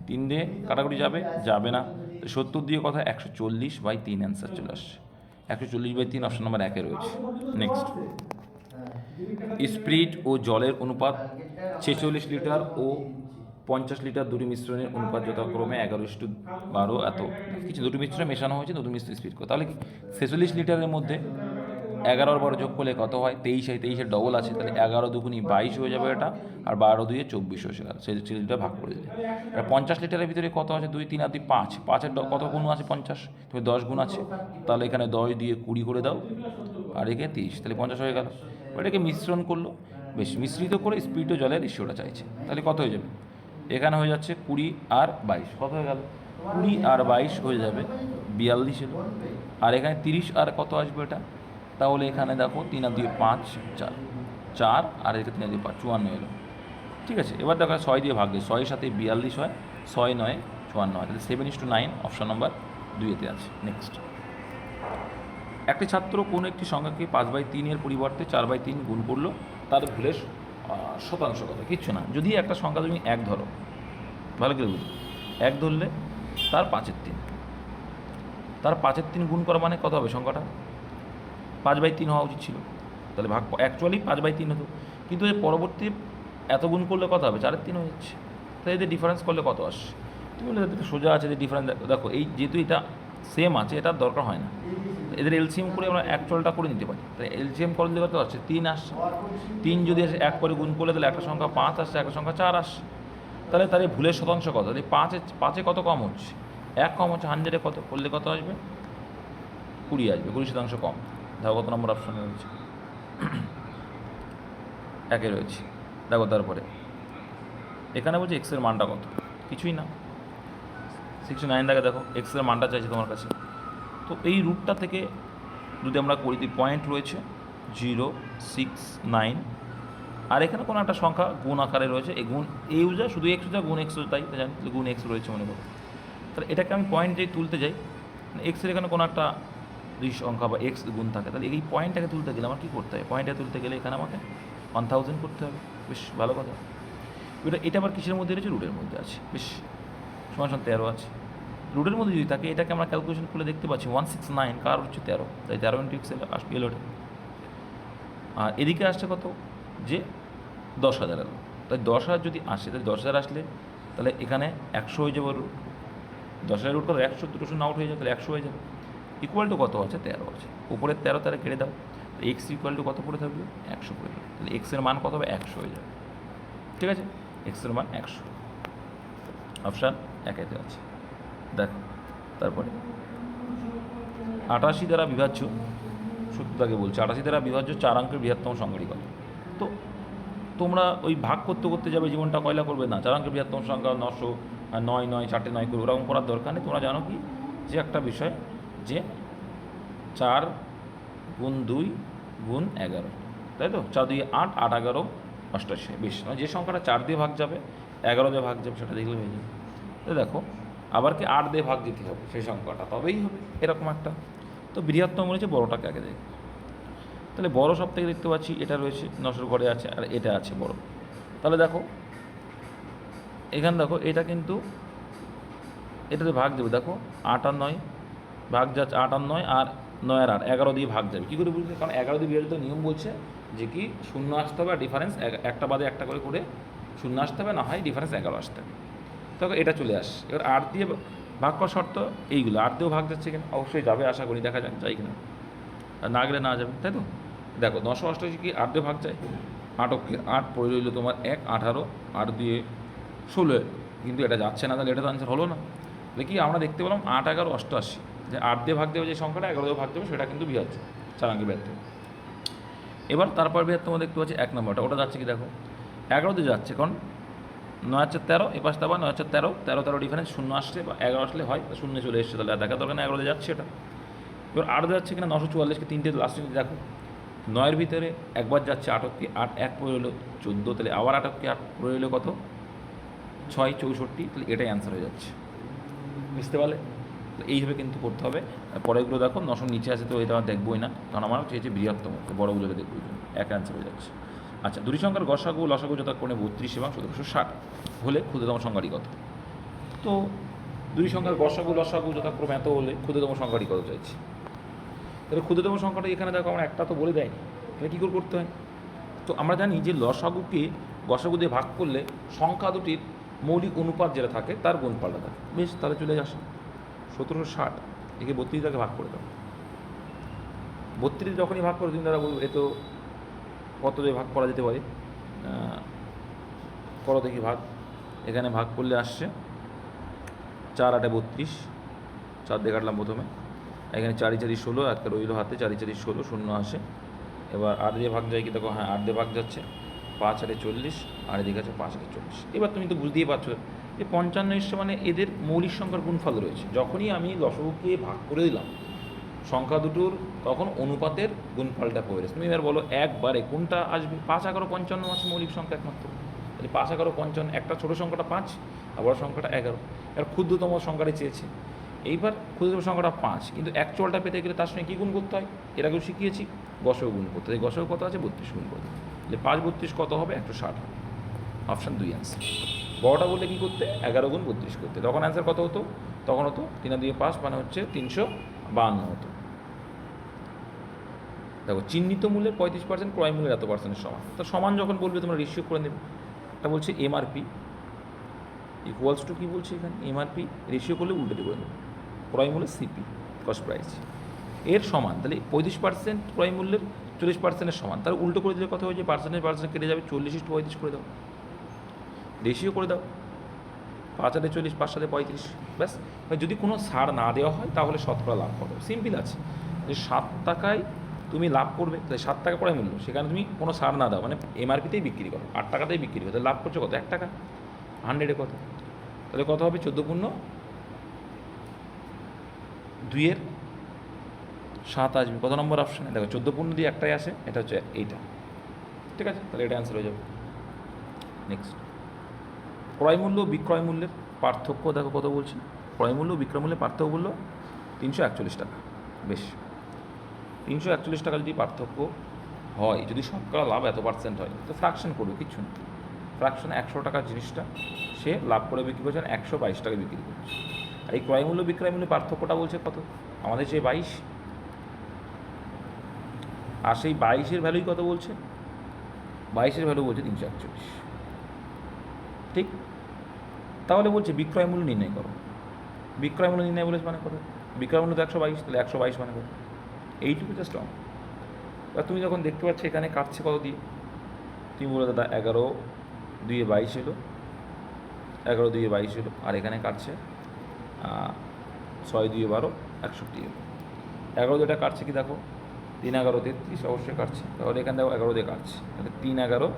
3 দিয়ে কাটাকুটি যাবে যাবে না, 70 দিয়ে কথা 140/3 অ্যান্সার চলে আসছে। 140/3 অপশন নম্বর 1 রয়েছে। নেক্সট, স্পিরিট ও জলের অনুপাত 46 লিটার ও 50 লিটার দুটি মিশ্রণের অনুপাত যথাক্রমে 11:12 এত কিছু, দুটি মিশ্রণে মেশানো হয়েছে, দুটো মিশ্রণ স্পিরিট করে, তাহলে কি 46 লিটারের মধ্যে 11 আর 12 যোগ করলে কত হয়, 23 হয়, 23-এর ডবল আছে, তাহলে 11 দুগুণী 22 হয়ে যাবে এটা, আর 12 2 24 হয়ে গেল, সেই লিটার ভাগ করে দিলে। আর 50 লিটারের ভিতরে কত আছে, 2 3 আর 2 5, 5-এর কত গুণ আছে 50, তুমি 10 গুণ আছে, তাহলে এখানে 10 দিয়ে 20 করে দাও, আর এখানে 30, তাহলে 50 হয়ে গেল। এটাকে মিশ্রণ করলো, বেশ মিশ্রিত করে স্পিরিট ও জলের রেশিওটা চাইছে, তাহলে কত হয়ে যাবে, এখানে হয়ে যাচ্ছে 20 আর 22, কত হয়ে গেল, 20 আর 22 হয়ে যাবে 42 এলো, আর এখানে 30 আর কত আসবে এটা, তাহলে এখানে দেখো 3 আর 2 5, 4 4, আর এখানে 3 আর 2 5, 54 এলো। ঠিক আছে, এবার দেখো 6 দিয়ে ভাগ দিই, 6-এর সাথে 42 হয়, 6 9 54 হয়, তাহলে 7:9 অপশন নম্বর 2-এতে আছে। নেক্সট, একটি ছাত্র কোনো একটি সংখ্যাকে 5/3 এর পরিবর্তে 4/3 গুণ করলো, তার ভুলের শতাংশ কত, কিচ্ছু না, যদি একটা সংখ্যা তুমি 1 ধরো, ভালো করে বুঝো, 1 ধরলে তার 5/3, তার 5/3 গুণ করা মানে কত হবে, সংখ্যাটা 5/3 হওয়া উচিত ছিল, তাহলে ভাগ অ্যাকচুয়ালি 5/3 হতো, কিন্তু এর পরবর্তী এত গুণ করলে কত হবে, 4/3 হয়ে যাচ্ছে, তাই এদের ডিফারেন্স করলে কত আসছে, তুমি বলে সোজা আছে যে ডিফারেন্স, দেখো এই যেহেতু এটা সেম আছে, এটার দরকার হয় না, এদের এলসিএম করে আমরা অ্যাকচুয়ালটা করে নিতে পারি, তাহলে এলসিএম করে দিলে কত আসছে, 3 আসছে, 3 যদি আসে 1 করে গুণ করলে তাহলে একটা সংখ্যা 5 আসছে, একটা সংখ্যা 4 আসছে, তাহলে তার এই ভুলের শতাংশ কত, তাহলে 5-এ কত কম হচ্ছে, 1 কম হচ্ছে, 100-এ কত করলে কত আসবে, 20 আসবে, 20% কম। দেখো কত নম্বর অপশনে রয়েছে, 1-এ রয়েছে। দেখো তারপরে এখানে বলছে এক্সের মানটা কত, কিছুই না, 69 দেখো এক্সের মানটা চাইছে তোমার কাছে, তো এই রুটটা থেকে যদি আমরা করি, পয়েন্ট রয়েছে 0 6 9, আর এখানে কোনো একটা সংখ্যা গুণ আকারে রয়েছে, এই গুণ এই উজা শুধু এক্স উজা গুণ এক্স, তাই জানি গুণ এক্স রয়েছে মনে করো, তাহলে এটাকে আমি পয়েন্ট যেই তুলতে যাই, এক্সের এখানে কোনো একটা দুই সংখ্যা বা এক্স গুণ থাকে, তাহলে এই পয়েন্টটাকে তুলতে গেলে আমার কী করতে হবে, পয়েন্টটা তুলতে গেলে এখানে আমাকে 1000 করতে হবে, বেশ ভালো কথা। এটা আবার কিসের মধ্যে রয়েছে, রুটের মধ্যে আছে, বেশ সমান 13 আছে, রুটের মধ্যে যদি থাকে এটাকে আমরা ক্যালকুলেশন করলে দেখতে পাচ্ছি 169, কার হচ্ছে 13, তাই 13 ইন্টু এক্স এলো ওটা, আর এদিকে আসছে কত, যে 10,000 এলো, তাই 10,000 যদি আসে, তাহলে 10,000 আসলে তাহলে এখানে 100 হয়ে যাবে রুট, 10,000 রুট কত 100, দুটো শূন্য আউট হয়ে যাবে, তাহলে 100 হয়ে যাবে, ইকুয়াল টু কত আছে, 13 আছে, উপরের 13 তারা কেটে দাও, এক্স ইকুয়াল টু কত পড়ে থাকবে, 100 পড়ে যাবে, তাহলে এক্সের মান কত হবে, 100 হয়ে যাবে। ঠিক আছে, এক্সের মান 100, অপশান 1-এতে আছে। দেখো তারপরে 88 দ্বারা বিভাজ্য, সূত্রটাকে বলছে 88 দ্বারা বিভাজ্য 4 অঙ্কের বৃহত্তম সংখ্যাটি কত, তো তোমরা ওই ভাগ করতে করতে যাবে, জীবনটা কয়লা করবে না, 4 অঙ্কের বৃহত্তম সংখ্যা 900 আর 9 9 4টে 9 করবে, ওরকম করার দরকার নেই, তোমরা জানো কি যে একটা বিষয় যে 4 গুণ 2 গুণ 11, তাই তো, 4 2 8, 8 11 88, বেশ, যে সংখ্যাটা 4 দিয়ে ভাগ যাবে 11 দিয়ে ভাগ যাবে সেটা দেখলে হয়ে যাবে। তো দেখো আবার কি 8 দিয়ে ভাগ দিতে হবে সেই সংখ্যাটা, তবেই হবে এরকম একটা, তো বৃহত্তম রয়েছে বড়োটাকে আগে দেখো, তাহলে বড় সব থেকে দেখতে পাচ্ছি এটা রয়েছে 900 ঘরে আছে, আর এটা আছে বড়, তাহলে দেখো এখানে দেখো এটা কিন্তু এটাতে ভাগ দেবে, দেখো 8 আর 9 ভাগ যাচ্ছে, 8 আর 9 আর 9 আর 8, 11 দিয়ে ভাগ যাবে, কী করে বুঝবে, কারণ 11 দিয়ে বিভাজিত নিয়ম বলছে যে কি শূন্য আসতে হবে, আর ডিফারেন্স একটা বাদে একটা করে করে শূন্য আসতে হবে, না হয় ডিফারেন্স 11 আসতে হবে, তখন এটা চলে আসে। এবার 8 দিয়ে ভাগ করার শর্ত এইগুলো, 8 দিয়েও ভাগ যাচ্ছে কিনা, অবশ্যই যাবে, আশা করি, দেখা যাক যাই কিনা, আর না গেলে না যাবে, তাই তো। দেখো 988 কি 8 দিয়ে ভাগ যায়, 8 পড়ে রইল তোমার 1 18, 8 দিয়ে 16, কিন্তু এটা যাচ্ছে না, তাহলে এটা তো আনসার হলো না। দেখি আমরা দেখতে পেলাম 8 11 88, যে 8 দিয়ে ভাগ দেবে যে সংখ্যাটা, 11 দিয়ে ভাগ দেবে সেটা কিন্তু বিভাজ্য, 4 অঙ্কের বৃহত্তম। এবার তারপর বৃহত্তম দেখতে পাচ্ছি 1 নম্বরটা, ওটা যাচ্ছে কি দেখো 11 দিয়ে যাচ্ছে, কারণ 9 হচ্ছে 13, এ পাশটা আবার 9 হচ্ছে 13 13 ডিফারেন্স শূন্য আসছে, বা 11 আসলে হয় শূন্য চলে এসছে, তাহলে দেখা দরকার না, 11 দিয়ে যাচ্ছে এটা। এবার 8 যাচ্ছে কিনা 944কে তিনটে লাস্টে দেখো, 9-এর ভিতরে একবার যাচ্ছে 8কে, 8 এক পড়ে হলো 14, তাহলে আবার 8কে 8 পড়ে হলো কত, 6 64, তাহলে এটাই অ্যান্সার হয়ে যাচ্ছে। বুঝতে পারলে? এইভাবে কিন্তু করতে হবে। পরেরগুলো দেখো 900 নিচে আছে, তো এটা দেখবোই না, কারণ আমার চেয়েছে বৃহত্তম, তো বড়গুলোকে দেখবো, এক অ্যান্সার হয়ে যাচ্ছে। আচ্ছা, দুটি সংখ্যার গসাগু লসাগু যথাক্রমে 32 এবং 1760 হলে ক্ষুদ্রতম সংখ্যাটি কত? তো দুই সংখ্যার গসাগু লসাগু যথাক্রমে এত হলে ক্ষুদ্রতম সংখ্যাটি কত চাইছি। তাহলে ক্ষুদ্রতম সংখ্যাটা এখানে দেখো আমরা একটা তো বলে দেয়নি, তাহলে কী করে করতে হয়? তো আমরা জানি যে লসাগুকে গসাগু দিয়ে ভাগ করলে সংখ্যা দুটির মৌলিক অনুপাত যেটা থাকে তার গুণফলটা থাকে। বেশ, তাহলে চলে আসে 1760, একে 32 টাকে ভাগ করে দাও। 32 যখনই ভাগ করে তুমি তারা বলবো এ তো কত দিয়ে ভাগ করা যেতে পারে, করো দেখি ভাগ। এখানে ভাগ করলে আসছে 4 8 32, 4 দিয়ে কাটলাম প্রথমে, এখানে 4 4 16, একটা রইল হাতে, 4 4 16, শূন্য আসে। এবার 8 দিয়ে ভাগ যায় কি দেখো, হ্যাঁ 8 দিয়ে ভাগ যাচ্ছে, 5 8 40, আর এদিকে আছে 5 8 40। এবার তুমি তো বুঝতেই পারছো যে 55 এসছে মানে এদের মৌলিক সংখ্যার গুণফল রয়েছে। যখনই আমি লসাগুকে ভাগ করে দিলাম সংখ্যা দুটোর, তখন অনুপাতের গুণফলটা পড়ে। তুমি এবার বলো একবারে কোনটা আসবে? 5 11 55 আছে মৌলিক সংখ্যা একমাত্র, তাহলে 5 11 55, একটা ছোটো সংখ্যাটা 5 আর বড় সংখ্যাটা 11। এবার ক্ষুদ্রতম সংখ্যাটা চেয়েছে, এইবার ক্ষুদ্রতম সংখ্যাটা 5, কিন্তু অ্যাকচুয়ালটা পেতে গেলে তার সঙ্গে কী গুণ করতে হয়, এর আগেও শিখিয়েছি, গসাগু গুণ করতে হয়। গসাগু কত আছে? 32 গুণ করতে, তাহলে 5 32 কত হবে? 160 হবে। Option 2 answer. বড়টা বললে কী করতে? 11 গুণ 32 করতে, তখন অ্যান্সার কত হতো? তখন হতো 3 2 5, মানে হচ্ছে 352 হতো। দেখো, চিহ্নিত মূল্যের 35% ক্রয় মূল্যের এত পার্সেন্টের সমান। তো সমান যখন বলবে তোমরা রেশিও করে নেবে। এটা বলছে এমআরপি ইকুয়ালস টু, কী বলছে এখানে, এমআরপি রেশিও করলে উল্টো করে নেবে, ক্রয় মূল্যের সিপি কস্ট প্রাইস এর সমান। তাহলে 35% ক্রয় মূল্যের 40%-এর সমান, তার উল্টো করে দিলে কথা হয়েছে পার্সেন্টেজ কেটে যাবে, 40:35 করে দাও, রেশিও করে দাও, 5 7 40, 5 7 35, ব্যাস। যদি কোনো ছাড় না দেওয়া হয় তাহলে শতকরা লাভ করো, সিম্পল আছে। যে 7 টাকায় তুমি লাভ করবে, তাহলে 7 টাকা ক্রয় মূল্য, সেখানে তুমি কোনো ছাড় না দাও, মানে এমআরপিতেই বিক্রি করো, 8 টাকাতেই বিক্রি করো, তাহলে লাভ করছো কত? 1 টাকা, 100-এ কত? তাহলে কত হবে? 14/2 আসবে। কত নম্বর অপশানে? দেখো 14 দিয়ে একটাই আসে, এটা হচ্ছে এইটা, ঠিক আছে, তাহলে এটা অ্যান্সার হয়ে যাবে। নেক্সট, ক্রয় মূল্য বিক্রয় মূল্যের পার্থক্য দেখো কত বলছি। ক্রয় মূল্য বিক্রয় মূল্যের পার্থক্য বললো 341 টাকা। বেশ, 341 টাকা যদি পার্থক্য হয়, যদি শতকরা লাভ এত পার্সেন্ট হয়, তো ফ্র্যাকশন করবে, কিচ্ছু না। ফ্র্যাকশন 100 টাকার জিনিসটা সে লাভ করে বিক্রি করছে, 122 টাকায় বিক্রি করছে। আর এই ক্রয় মূল্য বিক্রয় মূল্যের পার্থক্যটা বলছে কত? আমাদের যে 22, আর সেই 22-এর ভ্যালুই কত বলছে? 22-এর ভ্যালু বলছে 341, ঠিক। তাহলে বলছে বিক্রয় মূল্য নির্ণয় করো। বিক্রয় মূল্য নির্ণয় বলেছে মানে কত? বিক্রয় মূল্য তো 122, তাহলে 122 মানে কত? এইটুকু জাস্ট অঙ্ক। এবার তুমি যখন দেখতে পাচ্ছ এখানে কাটছে কত দিয়ে, তুমি বলে দাদা 11 2 22 এলো, 11 2 22 এলো, আর এখানে কাটছে 6 2 12 61 এলো। 11 দুটা কাটছে কি দেখো, 3 11 33, অবশ্যই কাটছে, তাহলে এখানে দেখো 11 দিয়ে কাটছে, তাহলে 3 11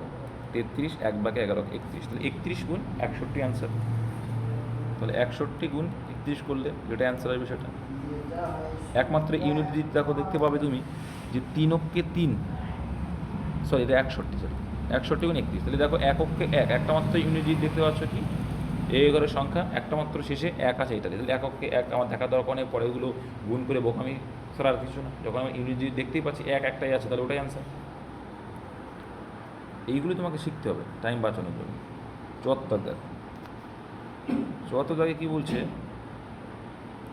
33, 1 বাকি 11 31, তাহলে 31 গুণ 61 অ্যান্সার। তাহলে 61 গুণ 31 করলে যেটা অ্যান্সার আসবে সেটা একমাত্র ইউনিট দিতে দেখো, দেখতে পাবে তুমি যে 3 অক্ষে 3, সরি এটা 61, সরি 61 গুণ 31, তাহলে দেখো 1 অক্ষে 1, একটা মাত্র ইউনিট দেখতে পাচ্ছ কি, এই ঘরের সংখ্যা একটা মাত্র শেষে 1 আছে, এটা তাহলে 1 অক্ষে 1 আমার দেখা দরকার নেই, পরে ওগুলো গুণ করে বোকামি ছাড়া আর কিছু না। যখন আমি ইউনিট দেখতেই পাচ্ছি 1 একটাই আছে, তাহলে ওটাই অ্যান্সার। এইগুলো তোমাকে শিখতে হবে টাইম বাঁচানোর জন্য। 74 দেখো, 74 দাগে কী বলছে,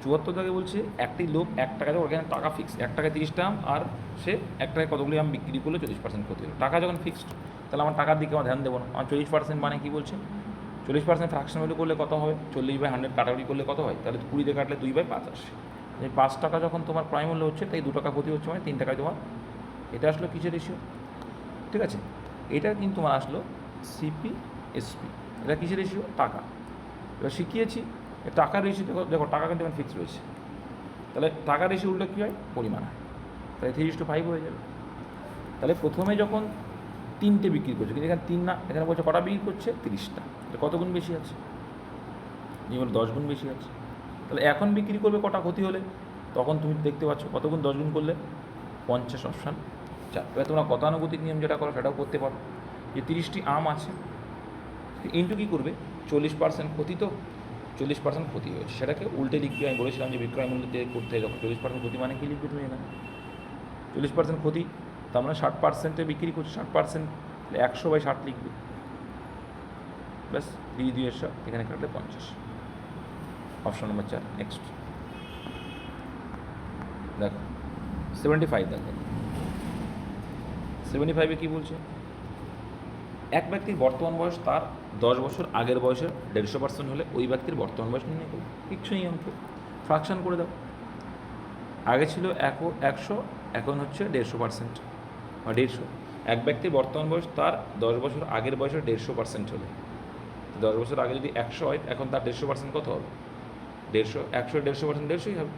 74 দাগে বলছে একটি লোক 1 টাকা, ওখানে টাকা ফিক্স 1 টাকায় 30 টাকা, আর সে 1 টাকায় কতগুলি আম বিক্রি করলে 40% ক্ষতি হলো। টাকা যখন ফিক্সড, তাহলে আমার টাকার দিকে আমার ধ্যান দেবো না। আমার 40% মানে কী বলছে, 40% ফ্র্যাকশন ভ্যালু করলে কত হবে, 40/100 কাটাকুটি করলে কত হয়, তাহলে 20 দিয়ে কাটলে 2/5 আসে। এই 5 টাকা যখন তোমার প্রাইম মূল্য হচ্ছে, তাই 2 টাকা ক্ষতি হচ্ছে, মানে 3 টাকায় তোমার এটা আসলো কিসের রেশিও, ঠিক আছে। এটা কিন্তু তোমার আসলো সিপি এসপি, এটা কিসের রেশিও, টাকা। এবার শিখিয়েছি টাকার রেশিও, দেখো টাকা কিন্তু এখন ফিক্স রয়েছে, তাহলে টাকার রেশিও উল্টো কী হয়, পরিমাণ হয়, তাহলে 3:5 হয়ে যাবে। তাহলে প্রথমে যখন 3টে বিক্রি করছে, কিন্তু এখানে 3 না, এখানে বলছে কটা বিক্রি করছে, 30টা, কত গুণ বেশি আছে, যেমন 10 গুণ বেশি আছে। তাহলে এখন বিক্রি করবে কটা ক্ষতি হলে, তখন তুমি দেখতে পাচ্ছ কত গুণ 10 গুণ করলে 50 অপশান 4। এবার তোমরা গতানুগতিক নিয়ম যেটা করো সেটাও করতে পারো, যে 30টি আম আছে, ইন্টু কী করবে, 40% ক্ষতি, তো 40% ক্ষতি হয়েছে, সেটাকে উল্টে লিখবে। আমি বলেছিলাম যে বিক্রয় মূল্য দিয়ে করতে হয়, যখন 40% ক্ষতি মানে কী লিখবে তুমি এখানে, 40% ক্ষতি, তার মানে 60%-এ বিক্রি করছে, 60% 100/60 লিখবে, ব্যাস 3 এখানে কাটলে 50। অপশন নম্বর 4 নেক্সট দেখো 75। দেখো 75-এ কী বলছে, এক ব্যক্তির বর্তমান বয়স তার 10 বছর আগের বয়সের 150% হলে ওই ব্যক্তির বর্তমান বয়স নির্ণয় করবে। কিচ্ছু নেই অঙ্কে, ফ্রাকশন করে দাও। আগে ছিল 100, এখন হচ্ছে 150% বা 150। এক ব্যক্তির বর্তমান বয়স তার 10 বছর আগের বয়সের 150% হলে, 10 বছর আগে যদি 100 হয়, এখন তার 150% কত হবে, 150, 100 150% 150ই হবে।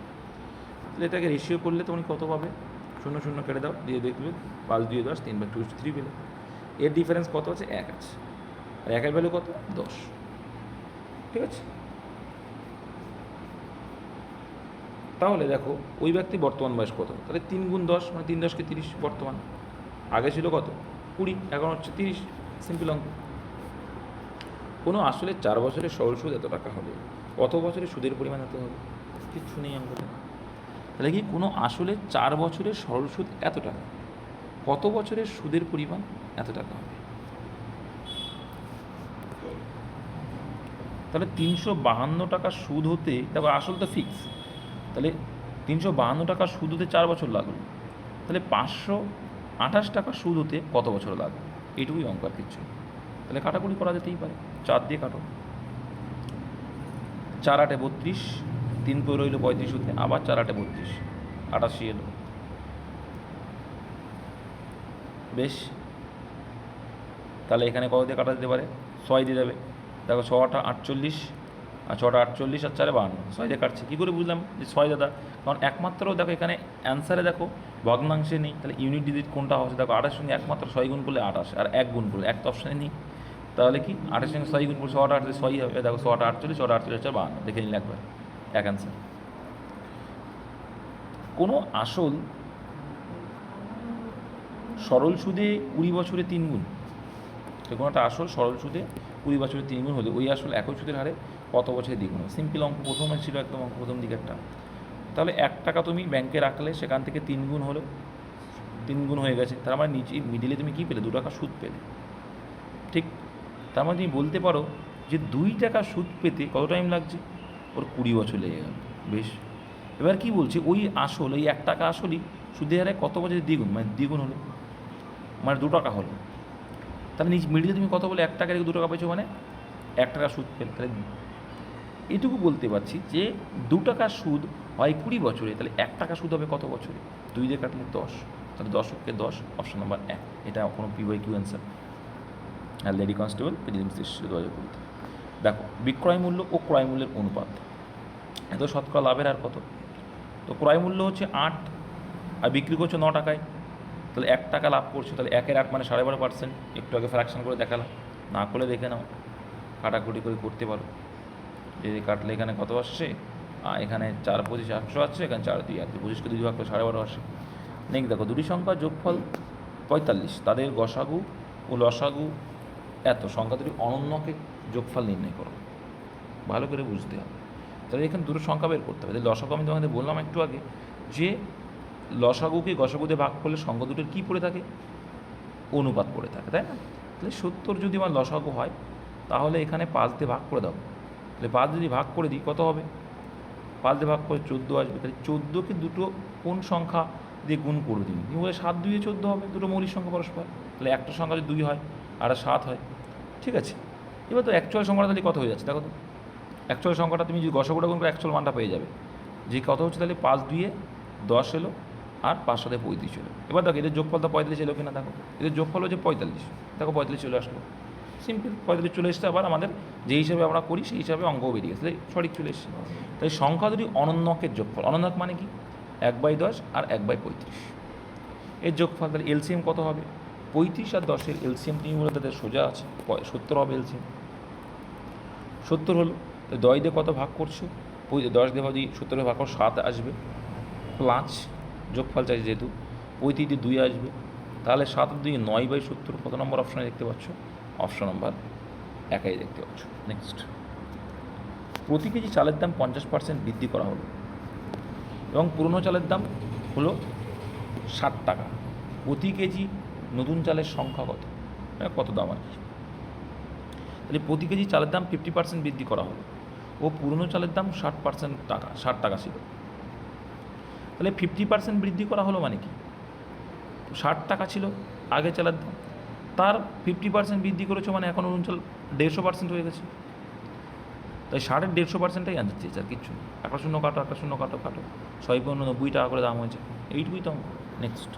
তাহলে এটাকে রেশিও করলে তুমি কত পাবে, 0 0 কেটে দাও, দিয়ে দেখবে 5 2 10, 3/2 পেলে। এর ডিফারেন্স কত আছে, 1 আছে, আর 1-এর ভ্যালু কত, 10। ঠিক আছে, তাহলে দেখো ওই ব্যক্তি বর্তমান বয়স কত, তাহলে 3 গুণ 10 মানে 3 10 কে 30 বর্তমান। আগে ছিল কত, 20, এখন হচ্ছে 30, সিম্পল অঙ্ক। কোনো আসলে 4 বছরের সরল সুদ এত টাকা হবে, কত বছরের সুদের পরিমাণ এত হবে, কিচ্ছু নেই অঙ্কটা। তাহলে কি কোনো আসলে 4 বছরের সরল সুদ এত টাকা, কত বছরের সুদের পরিমাণ এত টাকা হবে। তাহলে 352 টাকা সুদ হতে, তারপর আসল তো ফিক্স, তাহলে 352 টাকা সুদ হতে 4 বছর লাগলো, তাহলে 528 টাকা সুদ হতে কত বছর লাগবে, এইটুকুই অঙ্ক, আর কিচ্ছু। তাহলে কাটাকুটি করা যেতেই পারে, 4 দিয়ে কাটো, 4 8 32, 3 করে রইল 35 হতে, আবার 4 8 32, 88 এলো। বেশ, তাহলে এখানে কত দিয়ে কাটা যেতে পারে, 6 দিয়ে যাবে। দেখো 6 8 48, আর 6 8 48 আর 4 52, 6 দিয়ে কাটছে। কী করে বুঝলাম যে 6 দাদা, কারণ একমাত্র দেখো এখানে অ্যান্সারে দেখো ভগ্নাংশে নেই, তাহলে ইউনিট ডিজিট কোনটা হচ্ছে, দেখো 8-এর সঙ্গে একমাত্র 6 গুণ করলে 28, আর 1 গুণ করলে 1 তো অপশানে নেই, তাহলে কি 8-এর সঙ্গে 6 গুণ করলে 6 8 6 হবে। দেখো 6 8 48, 6 8 48 52, দেখে নিলে একবার, এক অ্যান্সার। কোনো আসল সরল সুদে 20 বছরে 3 গুণ, তো কোনো একটা আসল সরল সুদে 20 বছরে 3 গুণ হলে ওই আসল একই সুদের হারে কত বছরে দ্বিগুণ হবে। সিম্পল অঙ্ক, প্রথমে ছিল একদম অঙ্ক, প্রথম দিকে একটা। তাহলে 1 টাকা তুমি ব্যাংকে রাখলে, সেখান থেকে 3 গুণ হলো, 3 গুণ হয়ে গেছে, তার মানে নিচে মিডিলে তুমি কী পেলে, 2 টাকা সুদ পেলে। ঠিক, তার মানে তুমি বলতে পারো যে 2 টাকা সুদ পেতে কত টাইম লাগছে, ওর 20 বছর লেগে গেল। বেশ, এবার কি বলছে, ওই আসল, ওই 1 টাকা আসলই সুদের হারে কত বছরে দ্বিগুণ, মানে দ্বিগুণ হলো, মানে 2 টাকা হলো। তাহলে নিজ মিডিলে তুমি কত বলে, 1 টাকা রেখে 2 টাকা পেয়েছো, মানে 1 টাকা সুদ পেলে। তাহলে এটুকু বলতে পারছি যে 2 টাকার সুদ হয় 20 বছরে, তাহলে 1 টাকা সুদ হবে কত বছরে, 2 দিয়ে কাটলে 10, তাহলে 10-কে 10, অপশন নাম্বার 1। এটা কোনো PYQ অ্যান্সার। আর লেডি কনস্টেবল প্রিলিমস 2020। দেখো বিক্রয় মূল্য ও ক্রয় মূল্যের অনুপাত, এত শতকরা লাভের আর কত, তো ক্রয় মূল্য হচ্ছে 8 আর বিক্রি করছো 9 টাকায়, তাহলে 1 টাকা লাভ করছো, তাহলে 1-এর 8 মানে 12.5%। একটু আগে ফ্র্যাকশন করে দেখালাম, না করলে দেখে নাও, কাটাকুটি করে করতে পারো। যদি কাটলে এখানে কত আসছে, এখানে 4 25 100 আসছে, এখানে 4 2 1 25কে 2 ভাগ করে 12.5 আসে। নেক্সট দেখো দুটি সংখ্যার যোগফল 45, তাদের গসাগু ও লসাগু এত, সংখ্যা দুটি অনন্যকে যোগফল নির্ণয় করো। ভালো করে বুঝতে হবে, তাহলে এখানে দুটো সংখ্যা বের করতে হবে। লসাগু আমি তোমাদের বললাম একটু আগে যে লসাগুকে গসাগুতে ভাগ করলে সংখ্যা দুটোর কী পড়ে থাকে, অনুপাত পড়ে থাকে, তাই না। তাহলে 70 যদি আমার লসাগু হয়, তাহলে এখানে 5 দিয়ে ভাগ করে দাও, তাহলে 5 যদি ভাগ করে দিই কত হবে, 5 দিয়ে ভাগ করে 14 আসবে। তাহলে 14কে দুটো কোন সংখ্যা দিয়ে গুণ করে দিই, তুমি বলে 7 2 14 হবে, দুটো মৌলিক সংখ্যা পরস্পর, তাহলে একটা সংখ্যা যদি 2 হয় আর 7 হয়, ঠিক আছে। এবার তো অ্যাকচুয়াল সংখ্যাটা তাহলে কত হয়ে যাচ্ছে, দেখো তো অ্যাকচুয়াল সংখ্যাটা তুমি যদি গসাগুটা গুণ করে অ্যাকচুয়াল মানটা পেয়ে যাবে, যে কত হচ্ছে, তাহলে 5 2 10 এলো, আর 5 7 35 এলো। এবার দেখো এদের যোগফল তো 45 এলো কিনা, দেখো এদের যোগফল হচ্ছে 45, দেখো 45 চলে আসলো, সিম্পল 45 চলে এসছে। আবার আমাদের যে হিসাবে আমরা করি সেই হিসাবে অঙ্কও বেরিয়ে গেছে, সঠিক চলে এসছে। তাই সংখ্যা দুটি অনন্যকের যোগফল, অনন্যক মানে কি, 1/10 আর 1/35 এর যোগফল, তাহলে এলসিএম কত হবে, 35 আর 10-এর এলসিএম তুমি বলে তাদের সোজা আছে, 70 হবে এলসিএম, 70 হলো। তো 10 দিয়ে কত ভাগ করছো, 10 দিয়ে যদি 70 ভাগ করো 7 আসবে, প্লাস যোগফল চাইছে যেহেতু 35 2 আসবে, তাহলে 7 আর 2 9/70 কত নম্বর অপশানে দেখতে পাচ্ছ? অপশন নম্বর 1 দেখতে পাচ্ছ। নেক্সট, প্রতি কেজি চালের দাম 50% বৃদ্ধি করা হলো এবং পুরনো চালের দাম হলো 60 টাকা। প্রতি কেজি নতুন চালের সংখ্যা কত? কত দাম আছে? তাহলে প্রতি কেজি চালের দাম 50% বৃদ্ধি করা হলো ও পুরনো চালের দাম 60% টাকা 60 টাকা ছিল। তাহলে 50% বৃদ্ধি করা হলো মানে কি? 60 টাকা ছিল আগে চালের দাম, তার 50% বৃদ্ধি করেছো মানে এখন নতুন চাল 150% হয়ে গেছে। তাই 60-এর 150%টাই আনতে চেয়েছে, আর কিচ্ছু নেই। একটা শূন্য কাটো, একটা শূন্য কাটো, 90 টাকা করে দাম হয়েছে, এইটুকুই তো। নেক্সট,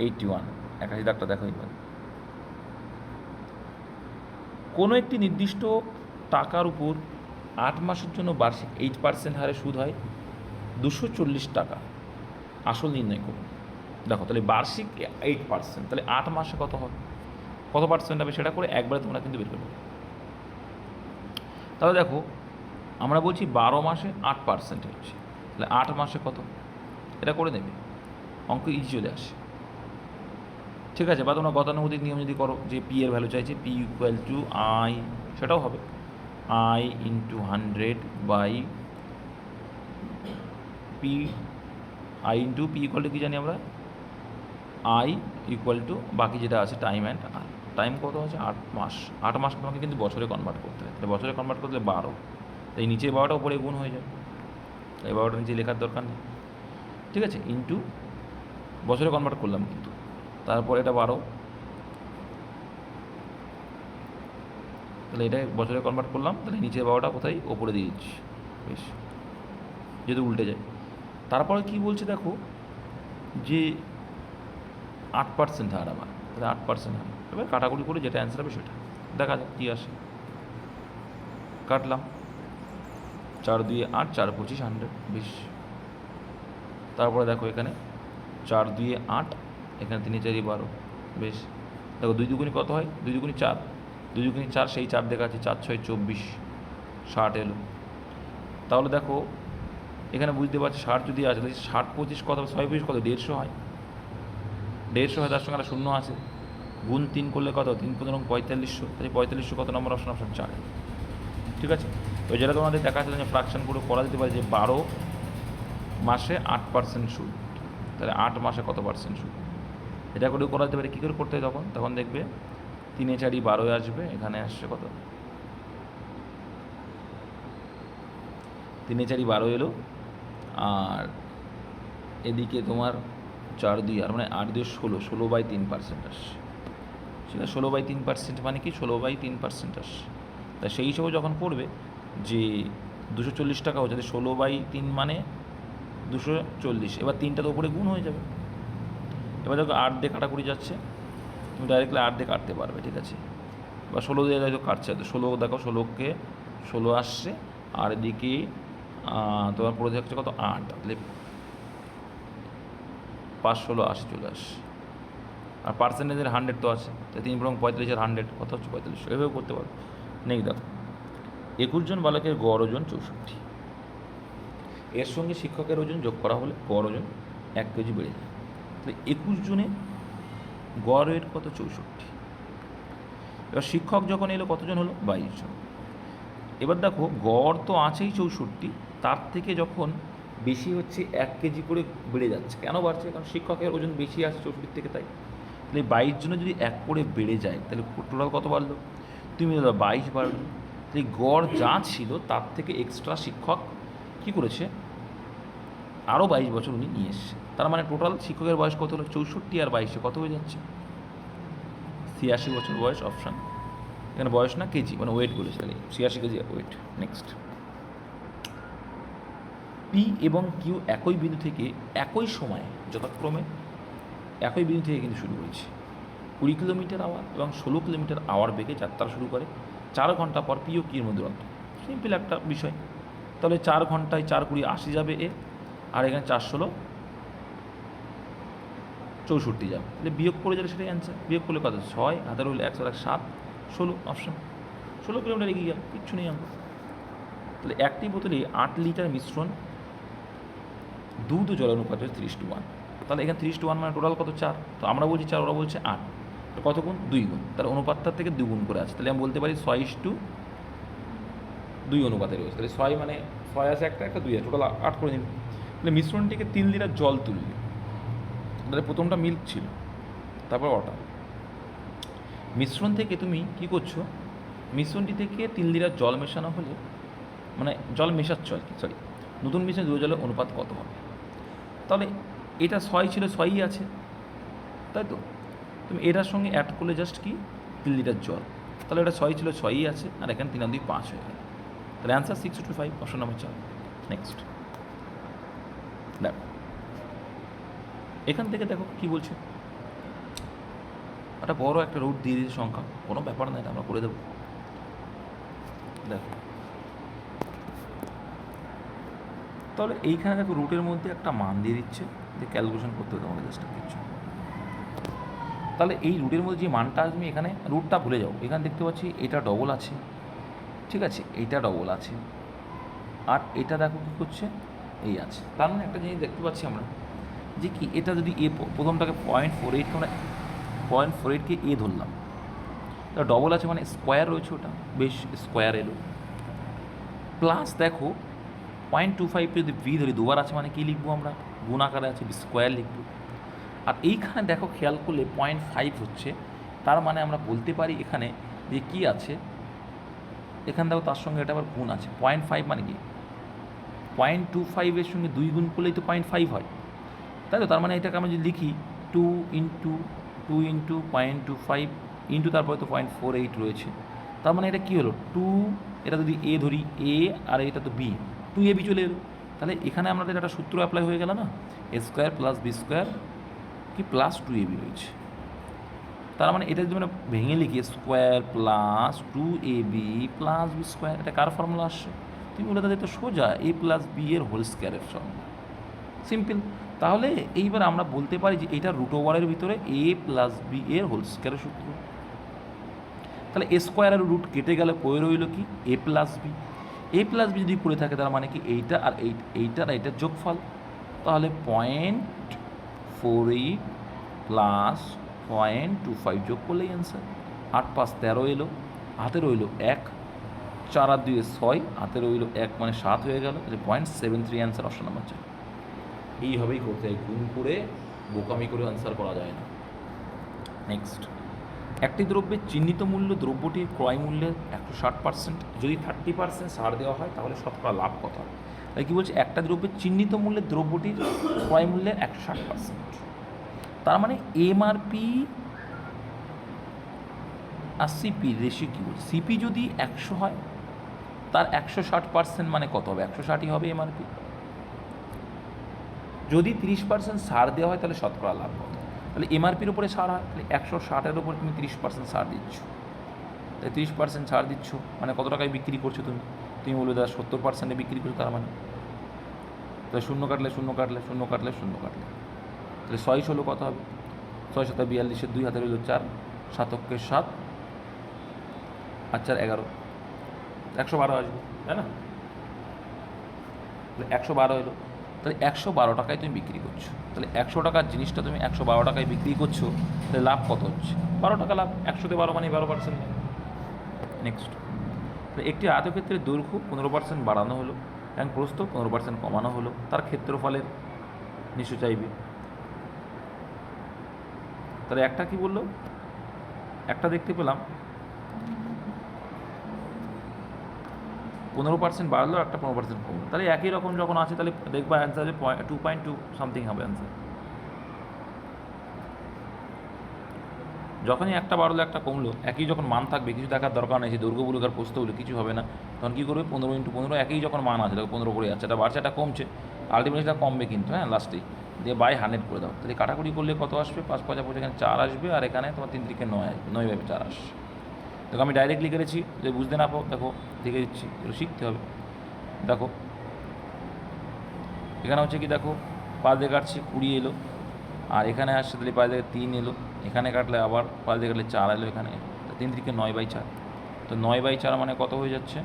81 81 দাগটা দেখো এইবার। কোনো একটি নির্দিষ্ট টাকার উপর 8 মাসের জন্য বার্ষিক 8% হারে সুদ হয় 240 টাকা, আসল নির্ণয় করুন। দেখো, তাহলে বার্ষিক 8%, তাহলে 8 মাসে কত হবে, কত পার্সেন্ট হবে সেটা করে একবারে তোমরা কিন্তু বের করবে। তাহলে দেখো, আমরা বলছি 12 মাসে 8% হচ্ছে, তাহলে 8 মাসে কত, এটা করে নেবে, অঙ্ক ইজি চলে আসে। ঠিক আছে, বা তোমরা গতানুগতিক নিয়ম যদি করো যে পি এর ভ্যালু চাইছে, পি ইকুয়াল টু আই, সেটাও হবে I into 100 by P, I into P equal to কী জানি আমরা, আই ইকুয়াল টু বাকি যেটা আছে টাইম অ্যান্ড আর। টাইম কত আছে? 8 মাস। 8 মাস তোমাকে কিন্তু বছরে কনভার্ট করতে হয়, তাহলে বছরে কনভার্ট করতে 12, তাই নিচে 12টা উপরে গুণ হয়ে যায়, এই 12টা নিচে লেখার দরকার নেই। ঠিক আছে, ইন্টু বছরে কনভার্ট করলাম কিন্তু, তারপরে এটা 12, তাহলে এটা বছরে কনভার্ট করলাম, তাহলে নিচে 12টা কোথায় ওপরে দিয়ে দিচ্ছি, বেশ, যেহেতু উল্টে যায়। তারপরে কি বলছে দেখো, যে 8% হার আমার, তাহলে 8% হার, এবার কাটাকুটি করে যেটা অ্যান্সার হবে সেটা দেখা যাক কী আসে। কাটলাম, 4 2 8, 4 25 100, বেশ। তারপরে দেখো এখানে 4 2 8, এখানে 3 4 12, বেশ। দেখো 2 দুগুণি কত হয়? 2 দুগুণি 4, 2 দুগুণি 4, সেই 4 দেখা আছে, 4 6 24, 60 এলো। তাহলে দেখো এখানে বুঝতে পারছি 60 যদি আছে, তাহলে 60 25 কত, 6 25 কত, 150 হয়, 150 হয়, তার সঙ্গে একটা শূন্য আছে, গুণ 3 করলে কত, 3 15 4500, তাহলে 4500 কত নম্বর অপশন? অপশন 4। ঠিক আছে, তো যেটা তোমাদের দেখা যাচ্ছে যে ফ্র্যাকশন করে করা যেতে পারে যে 12 মাসে 8% সুদ, তাহলে 8 মাসে কত পার্সেন্ট সুদ, এটা করেও করা যেতে পারে। কী করে করতে হয় তখন? তখন দেখবে 3 4 12 আসবে, এখানে আসছে কত, 3 4 12 এলো, আর এদিকে তোমার 4 2 আর মানে 8 2 16, 16/3% আসছে। সেটা 16/3% মানে কি, 16/3% আসছে। তাই সেই হিসেবে যখন করবে যে 240 টাকা হচ্ছে, 16/3 মানে 240, এবার 3টার উপরে গুণ হয়ে যাবে। এবার দেখো 8 দিয়ে কাটাকুটি যাচ্ছে, তুমি ডাইরেক্টলি 8 দিয়ে কাটতে পারবে। ঠিক আছে, বা 16 দিয়ে দেখো কাটছে, তো 16 দেখো, 16কে 16 আসছে, আর এদিকে তোমার পড়ে যাচ্ছে কত, 8, তাহলে 5 16 80 চলে আসছে। আর পার্সেন্টেজের 100 তো আছে, তাই 3 বরং 45 আর 100 কত হচ্ছে, 4500, এভাবে করতে পারো। নেই দেখো, 21 জন বালকের গড় ওজন 64, এর সঙ্গে শিক্ষকের ওজন যোগ করা হলে গড় ওজন 1 কেজি বেড়ে যায়। তাহলে 21 জনে গড় ওয়েট কত, 64। এবার শিক্ষক যখন এলো কতজন হলো, 22 জন। এবার দেখো গড় তো আছেই 64, তার থেকে যখন বেশি হচ্ছে 1 কেজি করে বেড়ে যাচ্ছে। কেন বাড়ছে? কারণ শিক্ষকের ওজন বেশি আসছে 64 থেকে, তাই। তাহলে 22 জনে যদি 1 করে বেড়ে যায়, তাহলে টোটাল কত বাড়লো, তুমি 22 বাড়লো। তাহলে গড় যা ছিল তার থেকে এক্সট্রা শিক্ষক কী করেছে, আরও 22 বছর উনি নিয়ে এসছে। তার মানে টোটাল শিক্ষকের বয়স কত হলো, 64 আর 22 কত হয়ে যাচ্ছে, 86 বছর বয়স। অপশান, এখানে বয়স না কেজি, মানে ওয়েট বলেছে, তাহলে 86 কেজি ওয়েট। নেক্সট, পি এবং কিউ একই বিন্দু থেকে একই সময়ে যথাক্রমে একই বিন্দু থেকে কিন্তু শুরু করেছে। 20 কিলোমিটার আওয়ার এবং 16 কিলোমিটার আওয়ার বেগে যাত্রা শুরু করে। 4 ঘন্টা পর পি ও কিউর মধ্যে দূরত্ব। সিম্পল একটা বিষয়। তাহলে 4 ঘন্টায় 4 20 80 যাবে এ, আর এখানে 4 16 64 যাবে। তাহলে বিয়োগ করে যাবে, সেটাই অ্যান্সার। বিয়োগ করলে কত, 6 হাতের হলে 100 7 16, অপশান। 16 কিলোমিটার এগিয়ে গেল, কিচ্ছু নেই অঙ্ক। তাহলে একটি বোতলে 8 লিটার মিশ্রণ দুধ ও জলের অনুপাত হচ্ছে 3:1। তাহলে এখানে 3:1 মানে টোটাল কত 4, তো আমরা বলছি 4, ওরা বলছে 8, তো কত গুণ 2 গুণ, তাহলে অনুপাতটার থেকে 2 গুণ করে আছে, তাহলে আমি বলতে পারি 6:2 অনুপাতে রয়েছে। তাহলে 6 মানে 6 আছে একটা 2 আছে, টোটাল 8 করে নিন। তাহলে মিশ্রণটিকে 3 লিটার জল তুললে, তাহলে প্রথমটা মিল্ক ছিল, তারপর ওয়াটার। মিশ্রণ থেকে তুমি কী করছো, মিশ্রণটি থেকে 3 লিটার জল মেশানো হলে, মানে জল মেশাচ্ছ আর কি, সরি, নতুন মিশ্রণে দুধ জলের অনুপাত কত হবে? তাহলে এটা 6 ছিল, 6ই আছে, তাই তো? তুমি এটার সঙ্গে অ্যাড করলে জাস্ট কি 3 লিটার জল, তাহলে এটা 6 ছিল, 6ই আছে, আর এখানে 3 আর 2 5 হয়ে গেল। তাহলে অ্যান্সার 6:5, অপশন নাম্বার 4। নেক্সট দেখো, এখান থেকে দেখো কী বলছে, একটা বড় একটা রুট দিয়ে দিয়েছে সংখ্যা, কোনো ব্যাপার না, এটা আমরা করে দেবো। দেখো তাহলে এইখানে দেখো রুটের মধ্যে একটা মান দিয়ে দিচ্ছে, যে ক্যালকুলেশন করতে হবে তোমাকে জাস্ট কিছু। তাহলে এই রুটের মধ্যে যে মানটা তুমি এখানে রুটটা ভুলে যাও, এখানে দেখতে পাচ্ছি এটা ডবল আছে, ঠিক আছে, এইটা ডবল আছে, আর এটা দেখো কী করছে, এই আছে। তার মানে একটা জিনিস দেখতে পাচ্ছি আমরা, যে কি এটা যদি এ প্রথমটাকে 0.48 আমরা 0.48কে এ ধরলাম, তা ডবল আছে মানে স্কোয়ার রয়েছে, ওটা বেশ স্কোয়ার এলো, প্লাস দেখো 0.25 যদি বি ধরি, দুবার আছে মানে কী লিখবো আমরা, গুণ আকারে আছে, স্কোয়ার লিখবো। আর এইখানে দেখো খেয়াল করলে 0.5 হচ্ছে, তার মানে আমরা বলতে পারি এখানে যে কী আছে, এখানে দেখো তার সঙ্গে এটা আবার গুণ আছে, 0.5 মানে কি 0.25 সঙ্গে 2 গুণ করলেই তো 0.5 হয়, তাই তো? তার মানে এটাকে আমরা যদি লিখি 2 ইন্টু 0.25 ইন্টু তারপরে তো 0.48 রয়েছে, তার মানে এটা কী হলো 2, এটা যদি এ ধরি এ, আর এটা তো বি, 2ab চলে এলো। তাহলে এখানে আমাদের একটা সূত্র অ্যাপ্লাই হয়ে গেল না, A square plus B square কি প্লাস 2ab রয়েছে। তার মানে এটা যদি মানে ভেঙে লিখি square plus 2ab plus B square, এটা কার ফর্মুলা আসছে? তুমি বলে তাদের তো সোজা a প্লাস বি এর হোল স্কোয়ারের ফর্মুলা, সিম্পল। তাহলে এইবার আমরা বলতে পারি যে এটা রুট ওভারের ভিতরে a প্লাস বি এর হোল স্কোয়ারের সূত্র। তাহলে এ স্কোয়ার আর রুট কেটে গেলে পড়ে রইল কি a plus B, a plus B যদি পড়ে থাকে তার মানে কি এইটা আর এইটার এইটার যোগফল, তাহলে 0.48 প্লাস 0.25 যোগ করলেই অ্যান্সার। 8 5 13 এলো, হাতে রইল 1, 4 আর 2 6, হাতে রইল 1 মানে 7 হয়ে গেল, তাহলে 0.73 অ্যান্সার, অপশন নাম্বার 4। এইভাবেই করতে হয়, গুণ করে বোকামি করে অ্যান্সার করা যায় না। নেক্সট, একটি দ্রব্যের চিহ্নিত মূল্য দ্রব্যটির ক্রয় মূল্যের 160%, যদি 30% ছাড় দেওয়া হয় তাহলে শতকরা লাভ কত হয়? তাই কী বলছে, একটা দ্রব্যের চিহ্নিত মূল্যের দ্রব্যটির ক্রয় মূল্যের 160%, তার মানে এমআরপি আর সিপি রেশিও কী বলছে, সিপি যদি 100 হয় তার 160% মানে কত হবে, 160ই হবে এমআরপি। যদি 30% ছাড় দেওয়া হয় তাহলে শতকরা লাভ কত? তাহলে এমআরপির উপরে ছাড় হয়, তাহলে 160-এর উপরে তুমি 30% ছাড় দিচ্ছ, তাই 30% ছাড় দিচ্ছ মানে কত টাকায় বিক্রি করছো তুমি? তুমি বলবে দাদা 70%-এ বিক্রি করছো, তার মানে তাহলে শূন্য কাটলে শূন্য কাটলে শূন্য কাটলে শূন্য কাটলে, তাহলে 6 ষোলো কত হবে? 6 7 42, 2 হাতে রইল 4, 7 7 আর 4 11, 112 আসবে, তাই না? তাহলে 112 এলো, তাহলে 112 টাকায় তুমি বিক্রি করছো, তাহলে 100 টাকার জিনিসটা তুমি 112 টাকায় বিক্রি করছো, তাহলে লাভ কত হচ্ছে? 12 টাকা লাভ, 100তে 12 মানে 12%। নেক্সট, তাহলে একটি আয়তক্ষেত্রের দৈর্ঘ্য 15% বাড়ানো হলো এবং প্রস্থ 15% কমানো হলো, তার ক্ষেত্রফলের নিশ্চয় চাইবে। তাহলে একটা কি বললো, একটা দেখতে পেলাম 15% বাড়লো, একটা 15% কমলো, তাহলে একই রকম যখন আছে তাহলে দেখবা অ্যান্সার 2.2 সামথিং হবে অ্যান্সার। যখনই একটা বাড়লো একটা কমলো, একই যখন মান থাকবে, কিছু দেখার দরকার নেই যে দৈর্ঘ্য বলুক আর প্রস্থ বলুক, কিছু হবে না, তখন কী করবে 15 × 15, একই যখন মান আছে দেখো 15 করে যাচ্ছে, এটা বাড়ছে একটা কমছে, আলটিমেটলি এটা কমবে কিন্তু, হ্যাঁ লাস্টেই দিয়ে বাই 100 করে দাও, তাহলে কাটাকুটি করলে কত আসবে? 5 5 5, এখানে 4 আসবে, আর এখানে তোমার 3 3 9 আসবে, 9/4 আসছে। দেখো আমি ডাইরেক্টলি করেছি, যদি বুঝতে না পাও দেখো লিখে দিচ্ছি, এগুলো শিখতে হবে। দেখো এখানে হচ্ছে কি, দেখো 5 দিয়ে কাটছি 20 এলো, আর এখানে আসছে তাহলে 5 থেকে 3 এলো, এখানে কাটলে আবার 5 দিয়ে কাটলে 4 এলো, এখানে 3 থেকে 9/4, তো 9/4 মানে কত হয়ে যাচ্ছে?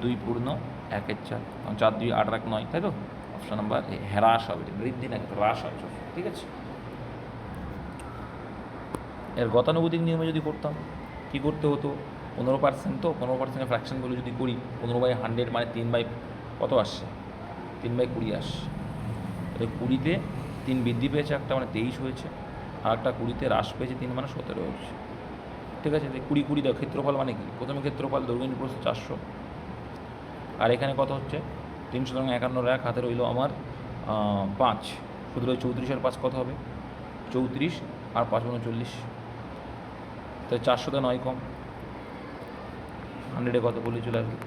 2 পূর্ণ 1/4, 4 2 8 1 9, তাই তো? অপশান নাম্বার এ, হ্রাস হবে, বৃদ্ধি না হ্রাস হবে, ঠিক আছে। এর গতানুগতিক নিয়মে যদি করতাম কী করতে হতো, 15%, তো 15% ফ্র্যাকশনগুলো যদি করি 15/100 মানে 3 বাই কত আসছে, 3/20 আসছে। তাহলে 20-তে 3 বৃদ্ধি পেয়েছে একটা, মানে 23 হয়েছে, আর একটা 20-তে হ্রাস পেয়েছে 3 মানে 17 হয়েছে, ঠিক আছে। 20 দাও, ক্ষেত্রফল মানে কি, প্রথমে ক্ষেত্রফল দৈর্ঘ্য ইনটু প্রস্থ 400, আর এখানে কত হচ্ছে 351 হাতে রইল আমার 5, শুধু রইল 34 আর 5 কত হবে 34, আর 5 × 40, তাই 400-তে 9 কম, 100-এ কত বলে চলে আসবে,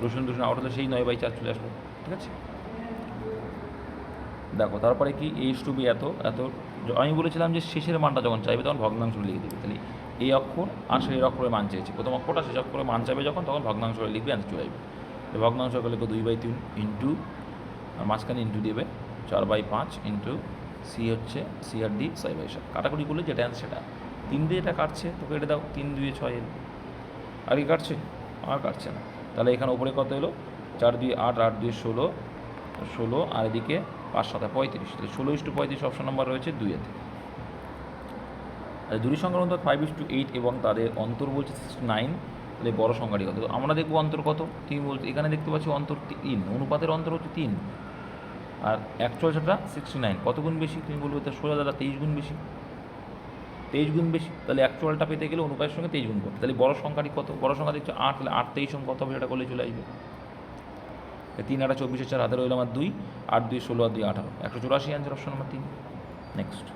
রসুন আউট হলে সেই 9/4 চলে আসবে, ঠিক আছে। দেখো তারপরে কি a/b এত এত, আমি বলেছিলাম যে শেষের মানটা যখন চাইবে তখন ভগ্নাংশ লিখে দেবে, তাহলে এই অক্ষর আর সেই অক্ষরে মান চেয়েছে, প্রথম অক্ষরটা শেষ অক্ষরে মান চাইবে যখন, তখন ভগ্নাংশ লিখবে, অ্যান্সার চলে আসবে। ভগ্নাংশ করলে 2/3 ইন্টু, আর মাঝখানে ইন্টু দেবে 4/5 ইন্টু সি হচ্ছে সি আর ডি 6/7, কাটাকুটি করলে যেটা অ্যান্সার সেটা। 3 দিয়ে এটা কাটছে তো কেটে দাও, 3 2 6 এলো, আর কি কাটছে, আর কাটছে না। তাহলে এখানে উপরে কত এলো, 4 2 8, 8 2 16, আর এদিকে 5 7 35, তাহলে 16:35 অপশন নাম্বার রয়েছে 2-এতে। আর দুটি সংখ্যার অন্তর 5:8 এবং তাদের অন্তর বলছে 69, তাহলে বড় সংখ্যাটি কত, আমরা দেখবো অন্তর কত 3 বলছে, এখানে দেখতে পাচ্ছি অন্তর 3, অনুপাতের অন্তর হচ্ছে 3, আর অ্যাকচুয়াল সেটা 69, কত গুণ বেশি, তুমি বলবে তো সোজা দাদা 23 গুণ বেশি, 23 গুণ বেশি, তাহলে অ্যাকচুয়ালটা পেতে গেলে অনুপাতের সঙ্গে 23 গুণ করতে, তাহলে বড় সংখ্যাটি কত, বড় সংখ্যা দেখছো 8, তাহলে 8 23 কত হবে সেটা করলে চলে আসবে, 3 8 24, 4 হাতে রইল আমার 2, 8 2 16, আর 2 18, 184 অ্যান্সার অপশন নাম্বার 3। নেক্সট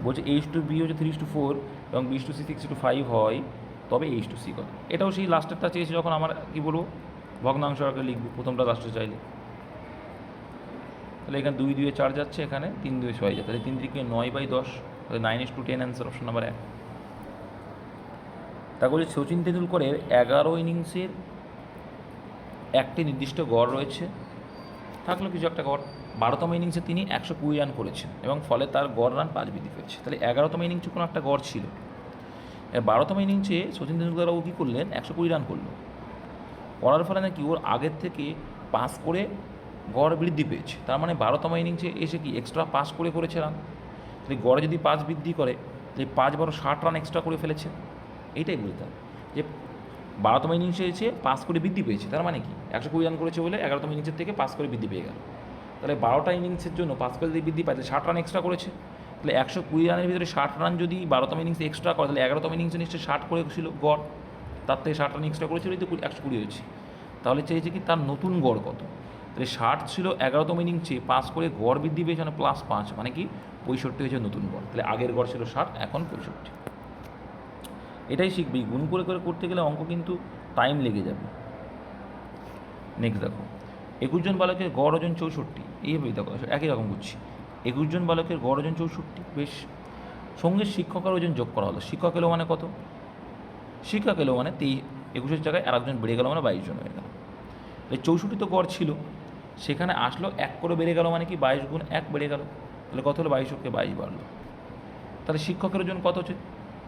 বলছে a/b হচ্ছে 3:4 এবং b/c 6:5 হয়, তবে a/c কত, এটাও সেই লাস্টেরটা চেয়েছে, যখন আমার কী বলবো ভগ্নাংশ আগে লিখবো, প্রথমটা লাস্টে চাইলে, তাহলে এখানে 2 2 4 যাচ্ছে, এখানে 3 2 6 যাচ্ছে, তাহলে 3 3 9/10, তাহলে 9:10 অ্যান্সার অপশন নাম্বার 1। তারপরে সচিন তেন্ডুলকরের 11 ইনিংসের একটি নির্দিষ্ট গড় রয়েছে, থাকলো কিছু একটা গড়, 12তম ইনিংসে তিনি 120 রান করেছেন এবং ফলে তার গড় রান 5 বৃদ্ধি পেয়েছে, তাহলে 11তম ইনিংসে কোনো একটা গড় ছিল, 12তম ইনিংসে সচিন তেন্ডুলকরবাবু কী করলেন 120 রান করলো, করার ফলে নাকি ওর আগের থেকে 5 করে গড় বৃদ্ধি পেয়েছে, তার মানে 12তম ইনিংসে এসে কি এক্সট্রা 5 করে করেছে রান, তাহলে গড়ে যদি 5 বৃদ্ধি করে তাহলে 5 12 60 রান এক্সট্রা করে ফেলেছে, এইটাই বলতে হবে যে 12তম ইনিংসে এসে 5 করে বৃদ্ধি পেয়েছে, তার মানে কি 120 রান করেছে বলে 11তম ইনিংসের থেকে 5 করে বৃদ্ধি পেয়ে গেল, তাহলে 12টা ইনিংসের জন্য 5 করে যদি বৃদ্ধি পায় তাহলে 60 রান এক্সট্রা করেছে, তাহলে 120 রানের ভিতরে 60 রান যদি 12তম ইনিংসে এক্সট্রা করে, তাহলে 11তম ইনিংসে নিশ্চয়ই 60 করেছিল গড়, তার থেকে 60 রান এক্সট্রা করেছিল, তো 120 হয়েছে, তাহলে চেয়েছে কি তার নতুন গড় কত, তাহলে 60 ছিল 11তম ইনিংসে, 5 করে গড় বৃদ্ধি পেয়েছে, মানে +5 মানে কি 65 হয়েছে নতুন গড়, তাহলে আগের গড় ছিল 60, এখন 65। এটাই শিখবি, গুণ করে করে করতে গেলে অঙ্ক কিন্তু টাইম লেগে যাবে। নেক্সট দেখো 21 জন বালকের গড় ওজন 64, এইভাবেই দেখো একই রকম বুঝছি, 21 জন বালকের গড় ওজন 64, বেশ, সঙ্গে শিক্ষকের ওজন যোগ করা হলো, শিক্ষক এলো মানে কত, শিক্ষক এলো মানে 21-এর জায়গায় আর একজন বেড়ে গেল, মানে 22 জন হয়ে গেল, তাহলে 64 তো গড় ছিল, সেখানে আসলো 1 করে বেড়ে গেল, মানে কি 22 গুণ 1 বেড়ে গেল, তাহলে কত হলো 22 22 বাড়লো, তাহলে শিক্ষকের ওজন কত হচ্ছে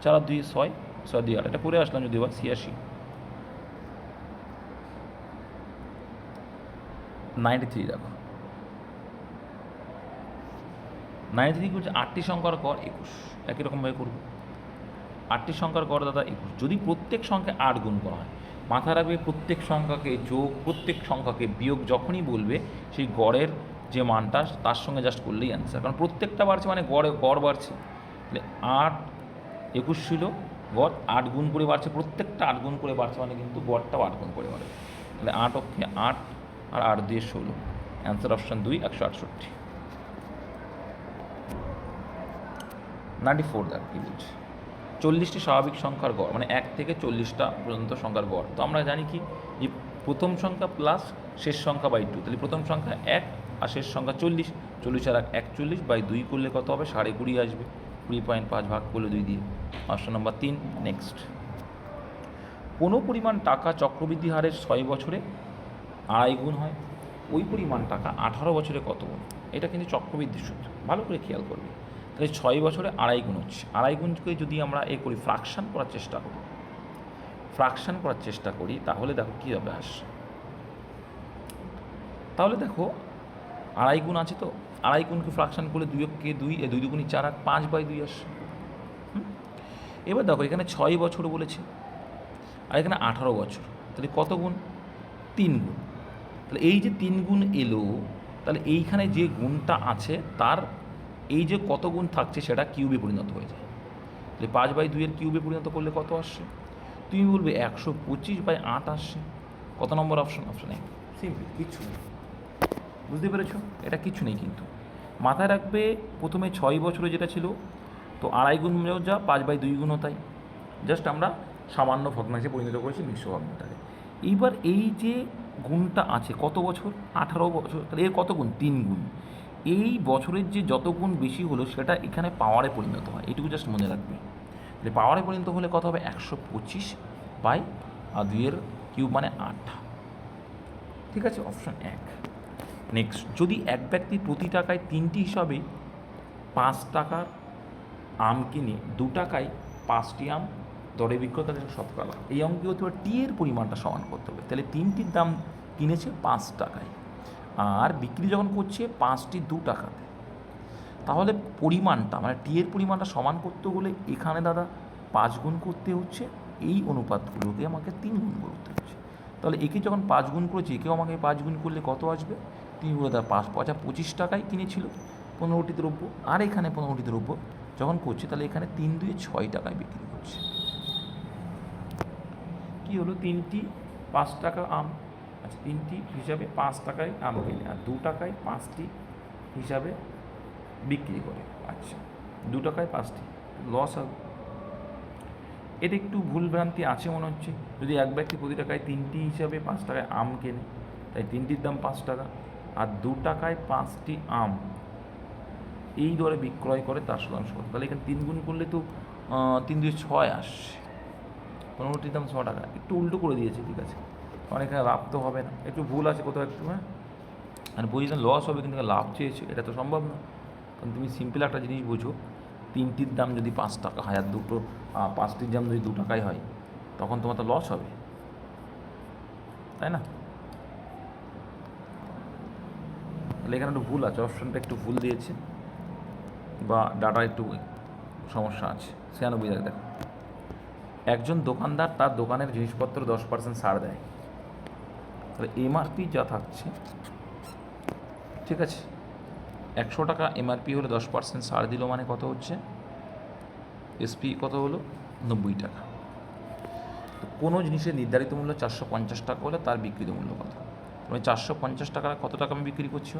4 আর 2 6, 6 2 8, এটা করে আসলাম যদি বা 86, 93 দেখো 93 বলছে 8টি সংখ্যার গড় 21, একই রকমভাবে করবো, 8টি সংখ্যার গড় দাদা 21, যদি প্রত্যেক সংখ্যা 8 গুণ করা হয়, মাথা রাখবে প্রত্যেক সংখ্যাকে যোগ প্রত্যেক সংখ্যাকে বিয়োগ যখনই বলবে সেই গড়ের যে মানটা তার সঙ্গে জাস্ট করলেই অ্যান্সার, কারণ প্রত্যেকটা বাড়ছে মানে গড় বাড়ছে, তাহলে 8 21 ছিল গড় 8 গুণ করে বাড়ছে, প্রত্যেকটা 8 গুণ করে বাড়ছে, মানে কিন্তু গড়টাও 8 গুণ করে বাড়বে, তাহলে 8 অক্ষে 8 আর 8 দিয়ে 16, অ্যান্সার অপশান 2 168। 94 দেখ কী বলছে, 40টি স্বাভাবিক সংখ্যার গড়, মানে 1 থেকে 40টা পর্যন্ত সংখ্যার গড়, তো আমরা জানি কি যে প্রথম সংখ্যা প্লাস শেষ সংখ্যা বাই 2, তাহলে প্রথম সংখ্যা 1 আর শেষ সংখ্যা 40, 40 আর 41/2 করলে কত হবে 20.5 আসবে, 20.5 ভাগ করলে 2 দিয়ে, অপশন নাম্বার 3। নেক্সট, কোনো পরিমাণ টাকা চক্রবৃদ্ধি হারের 6 বছরে 2.5 গুণ হয়, ওই পরিমাণ টাকা 18 বছরে কত গুণ, এটা কিন্তু চক্রবৃদ্ধির সূত্র, ভালো করে খেয়াল করবে, তাহলে 6 বছরে 2.5 গুণ হচ্ছে, 2.5 গুণকে যদি আমরা করি ফ্র্যাকশান করার চেষ্টা করি, তাহলে দেখো কী হবে আসে, তাহলে দেখো আড়াই গুণ আছে তো, আড়াই গুণকে ফ্রাকশন করলে 2কে 2, 2 দুগুণি 4 আর 5/2 আসছে। এবার দেখো এখানে 6 বছর বলেছে আর এখানে 18 বছর, তাহলে কত গুণ? 3 গুণ। তাহলে এই যে 3 গুণ এলো, তাহলে এইখানে যে গুণটা আছে তার এই যে কত গুণ থাকছে সেটা কিউবে পরিণত হয়ে যায়। তাহলে 5/2 এর কিউবে পরিণত করলে কত আসছে? তুমি বলবে 125/8 আসছে। কত নম্বর অপশন? Option A. সিম্পল, কিচ্ছু নেই। বুঝতে পেরেছো? এটা কিছু নেই কিন্তু মাথায় রাখবে। প্রথমে 6 বছরে যেটা ছিল, তো আড়াই গুণ যা 5/2 গুণও তাই, জাস্ট আমরা সামান্য ভগ্নাংশে পরিণত করেছি মিশ্র ভগ্নটাকে। এইবার এই যে গুণটা আছে কত বছর? 18 বছর। তাহলে এর কত গুণ? 3 গুণ। এই বছরের যে যত গুণ বেশি হলো সেটা এখানে পাওয়ারে পরিণত হয়, এটুকু জাস্ট মনে রাখবে। তাহলে পাওয়ারে পরিণত হলে কত হবে? 125/2 কিউব মানে 8। ঠিক আছে, অপশন 1। নেক্সট, যদি এক ব্যক্তি প্রতি টাকায় 3টি হিসাবে 5 টাকার আম কিনে 2 টাকায় 5টি আম দরে বিক্রেতাদের শতকরা, এই অঙ্কে হতে হবে টি এর পরিমাণটা সমান করতে হবে। তাহলে 3টির দাম কিনেছে 5 টাকায় আর বিক্রি যখন করছে 5টি 2 টাকাতে, তাহলে পরিমাণটা মানে টি এর পরিমাণটা সমান করতে হলে এখানে দাদা 5 গুণ করতে হচ্ছে, এই অনুপাতগুলোকে আমাকে 3 গুণ করতে হচ্ছে। তাহলে একে যখন 5 গুণ করেছি একেও আমাকে 5 গুণ করলে কত আসবে? 3 গুণ দাদা 5 5 25 টাকায় কিনেছিল 15টি দ্রব্য, আর এখানে 15টি দ্রব্য যখন করছে তাহলে এখানে 3 2 6 টাকায় বিক্রি করছে। কী হলো? 3টি 5 টাকা আম, আচ্ছা 3টি হিসাবে 5 টাকায় আম কিনে আর 2 টাকায় 5টি হিসাবে বিক্রি করে। আচ্ছা 2 টাকায় 5টি, লস হবে। এটা একটু ভুলভ্রান্তি আছে মনে হচ্ছে। যদি এক ব্যক্তি প্রতি টাকায় 3টি হিসাবে 5 টাকায় আম কেনে, তাই 3টির দাম 5 টাকা আর 2 টাকায় 5টি আম এই দরে বিক্রয় করে তার শতাংশ কত? তাহলে এখানে 3 গুণ করলে তো 3 2 6 আসছে, 15টির দাম 6 টাকা। একটু উল্টো করে দিয়েছে, ঠিক আছে, কারণ এখানে লাভ তো হবে না, একটু ভুল আছে কোথাও একটু। হ্যাঁ, আর বুঝলেন লস হবে কিন্তু লাভ চেয়েছে, এটা তো সম্ভব না। কারণ তুমি সিম্পল একটা জিনিস বুঝো, 3টির দাম যদি 5 টাকা হয় আর 5টির দাম যদি 2 টাকায় হয়, তখন তোমার তো লস হবে, তাই না? তাহলে এখানে একটু ভুল আছে, অপশনটা একটু ভুল দিয়েছে বা ডাটা একটু সমস্যা আছে। 96 দেখো, একজন দোকানদার তার দোকানের জিনিসপত্র 10% ছাড় দেয়, তাহলে এমআরপি যা থাকছে, ঠিক আছে, 100 টাকা এমআরপি হলে 10% ছাড় দিল মানে কত হচ্ছে? এসপি কত হলো? 90 টাকা। তো কোনো জিনিসের নির্ধারিত মূল্য 450 টাকা হলে তার বিক্রিত মূল্য কত? তুমি 450 টাকা কত টাকা আমি বিক্রি করছি?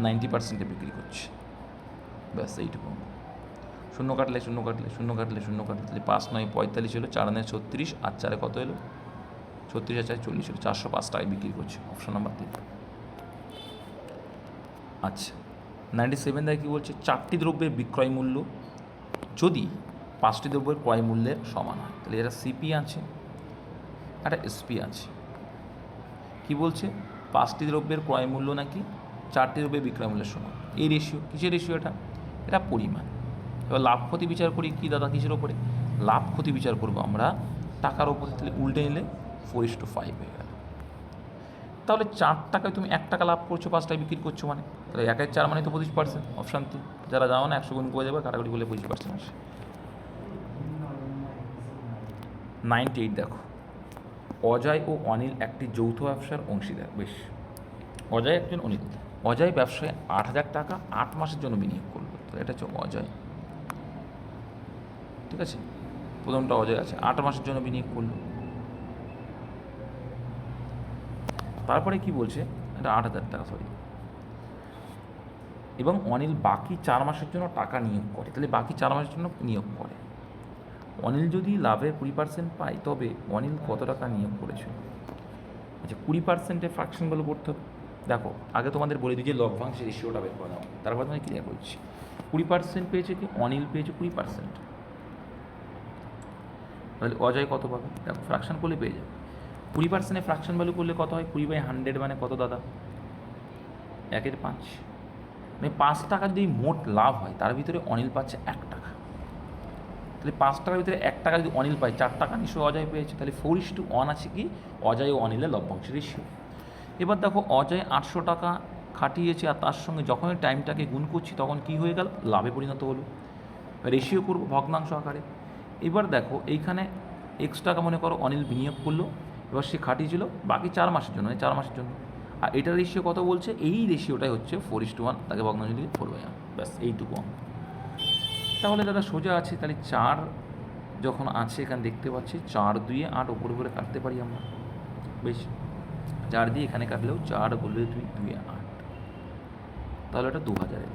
90%-এ বিক্রি করছি, ব্যাস এইটুকু। শূন্য কাটলে শূন্য কাটলে শূন্য কাটলে শূন্য কাটলে 5 9 45 হলো, 4 9 36 আর 4 কত এলো? 36 আর 4 40 হলো, 405 টাকায় বিক্রি করছি। Option number 3। আচ্ছা 97 দেখে কী বলছে? 4টি দ্রব্যের বিক্রয় মূল্য যদি 5টি দ্রব্যের ক্রয় মূল্যের সমান হয়, তাহলে এরা সিপি আছে, একটা এসপি আছে। কি বলছে? 5টি দ্রব্যের ক্রয় মূল্য নাকি 4টি দ্রব্যের বিক্রয় মূল্যের সমান। এই রেশিও, কিসের রেশিও এটা? এটা পরিমাণ। এবার লাভ ক্ষতি বিচার করি কি দাদা? কিসের ওপরে? লাভ ক্ষতি বিচার করবো আমরা টাকার ওপরে। তাহলে উল্টে নিলে 4:5 হয়ে গেল। তাহলে 4 টাকায় তুমি 1 টাকা লাভ করছো, 5 টাকায় বিক্রি করছো, মানে তাহলে 1 4 মানে তো 25%। অপশান 3। যারা জানো না 100 গুণ করে যাবে, কাটাকুটি করলে 25% আসে। 98 দেখো, অজয় ও অনিল একটি যৌথ ব্যবসার অংশীদার। বেশ, অজয় একজন, অনিল। অজয় ব্যবসায় 8,000 টাকা 8 মাসের জন্য বিনিয়োগ করলো, তো এটা হচ্ছে অজয়, ঠিক আছে। প্রথমটা অজয় আছে, 8 মাসের জন্য বিনিয়োগ করলো। তারপরে কি বলছে? এটা 8,000 টাকা, সরি। এবং অনিল বাকি 4 মাসের জন্য টাকা নিয়োগ করে, তাহলে বাকি 4 মাসের জন্য নিয়োগ করে। অনিল যদি লাভের 20% পায়, তবে অনিল কত টাকা নিয়োগ করেছিল? আচ্ছা 20%-এ ফ্র্যাকশন ভ্যালু করতে হবে। দেখো আগে তোমাদের বলে দিই যে লভ্যাংশ রেশিওটা বের করে দাও, তারপর তোমায় ক্লিয়ার করছি। 20% পেয়েছে কি? অনিল পেয়েছে 20%। তাহলে অজয় কত পাবে? দেখো ফ্র্যাকশন করলে পেয়ে যাবে। 20%-এ ফ্র্যাকশন ভ্যালু করলে কত হয়? 20/100 মানে কত দাদা? 1/5। মানে 5 টাকা যদি মোট লাভ হয়, তার ভিতরে অনিল পাচ্ছে 1 টাকা। তাহলে 5 টাকার ভিতরে 1 টাকা যদি অনিল পায়, 4 টাকা নিশ্চয়ই অজয় পেয়েছে। তাহলে 4:1 আছে কি অজয় ও অনিলের লভ্যাংশ রেশিও। এবার দেখো অজয় 800 টাকা খাটিয়েছে আর তার সঙ্গে যখনই টাইমটাকে গুণ করছি তখন কি হয়ে গেল, লাভে পরিণত হলো। রেশিও করব ভগ্নাংশ আকারে। এবার দেখো এইখানে এক্স টাকা মনে করো অনিল বিনিয়োগ করলো, এবার সে খাটিয়েছিল বাকি 4 মাসের জন্য, 4 মাসের জন্য। আর এটার রেশিও কত বলছে, এই রেশিওটাই হচ্ছে 4:1, তাকে ভগ্নাংশ দিলে 4/1, ব্যাস এইটুকু অঙ্ক। তাহলে দাদা সোজা আছে, তাহলে 4 যখন আছে এখানে দেখতে পাচ্ছি 4 2 8 ওপরে উপরে কাটতে পারি আমরা, বেশ 4 দিয়ে এখানে কাটলেও 4 বললে 2 2 8, তাহলে এটা 2000 এর।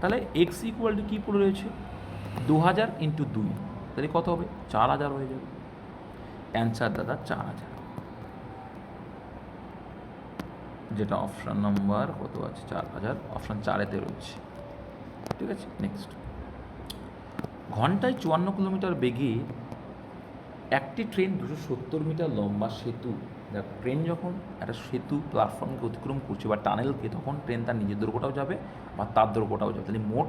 তাহলে এক্স ইকুয়াল টু কী পড়ে রয়েছে, 2000 ইন্টু 2, তাহলে কত হবে, 4000 হয়ে যাবে। অ্যান্সার দাদা 4000, যেটা অপশান নাম্বার কত আছে 4000, অপশান 4-এতে রয়েছে। ঠিক আছে, নেক্সট। ঘন্টায় 54 কিলোমিটার বেগে একটি ট্রেন 270 মিটার লম্বা সেতু, দেখো ট্রেন যখন একটা সেতু প্ল্যাটফর্মকে অতিক্রম করছে বা টানেলকে, তখন ট্রেন তার নিজের দৈর্ঘ্যটাও যাবে বা তার দৈর্ঘ্যটাও যাবে, তাহলে মোট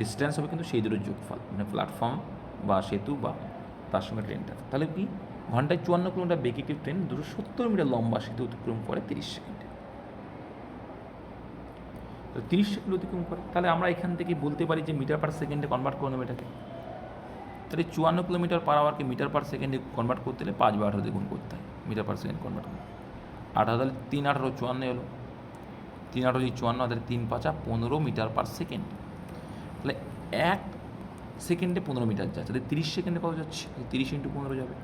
ডিস্টেন্স হবে কিন্তু সেই দুটোর যোগফল, মানে প্ল্যাটফর্ম বা সেতু বা তার সঙ্গে ট্রেনটা। তাহলে কি, ঘন্টায় 54 কিলোমিটার বেগে একটি ট্রেন 270 মিটার লম্বা সেতু অতিক্রম করে 30 সেকেন্ডে। তো 30 সেকেন্ড অতিক্রম করে, তাহলে আমরা এখান থেকে বলতে পারি যে মিটার পার সেকেন্ডে কনভার্ট করে নেবো এটাকে। তাহলে 54 কিলোমিটার পার আওয়ারকে মিটার পার সেকেন্ডে কনভার্ট করতে হলে 5 বা 18 দিয়ে গুণ করতে হয়, মিটার পার সেকেন্ড কনভার্ট করতে। 18 তাহলে 3 18 54 হলো, 3 18 54, তাহলে 3 5 15 মিটার পার সেকেন্ড। তাহলে 1 সেকেন্ডে 15 মিটার যাচ্ছে, তাহলে 30 সেকেন্ডে কত যাচ্ছে, 30 ইন্টু 15 যাবে।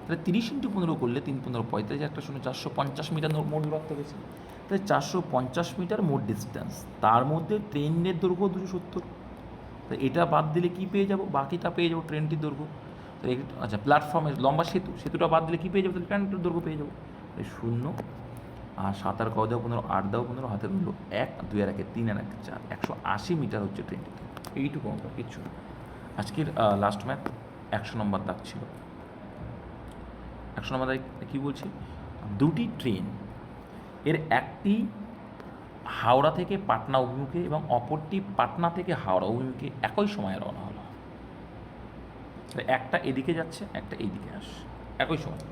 তাহলে 30 ইন্টু 15 করলে 3 15 45, একটা 450 মিটার মোট দূরত্ব গেছে। তাহলে 450 মিটার মোট ডিস্টেন্স, তার মধ্যে ট্রেনের দৈর্ঘ্য 270, তো এটা বাদ দিলে কী পেয়ে যাবো, বাকিটা পেয়ে যাবো ট্রেনটির দৈর্ঘ্য। তো আচ্ছা, প্ল্যাটফর্মের লম্বা সেতুটা বাদ দিলে কী পেয়ে যাবো, তাহলে ট্রেনটির দৈর্ঘ্য পেয়ে যাবো। 0 আর 7 আর 9 দাও 15, 8 দাও 15, হাতে হলো 1 2 আর 1 3 আর 1 4, 180 মিটার হচ্ছে ট্রেনটিতে। এইটুকু অঙ্ক, কিচ্ছু না। আজকের লাস্ট ম্যাথ 100 নম্বর দাগ ছিল। 100 নম্বর দাগ কী বলছি, দুটি ট্রেন, এর একটি হাওড়া থেকে পাটনা অভিমুখে এবং অপরটি পাটনা থেকে হাওড়া অভিমুখে একই সময়ে রওনা হলো। একটা এদিকে যাচ্ছে, একটা এইদিকে আসছে একই সময়।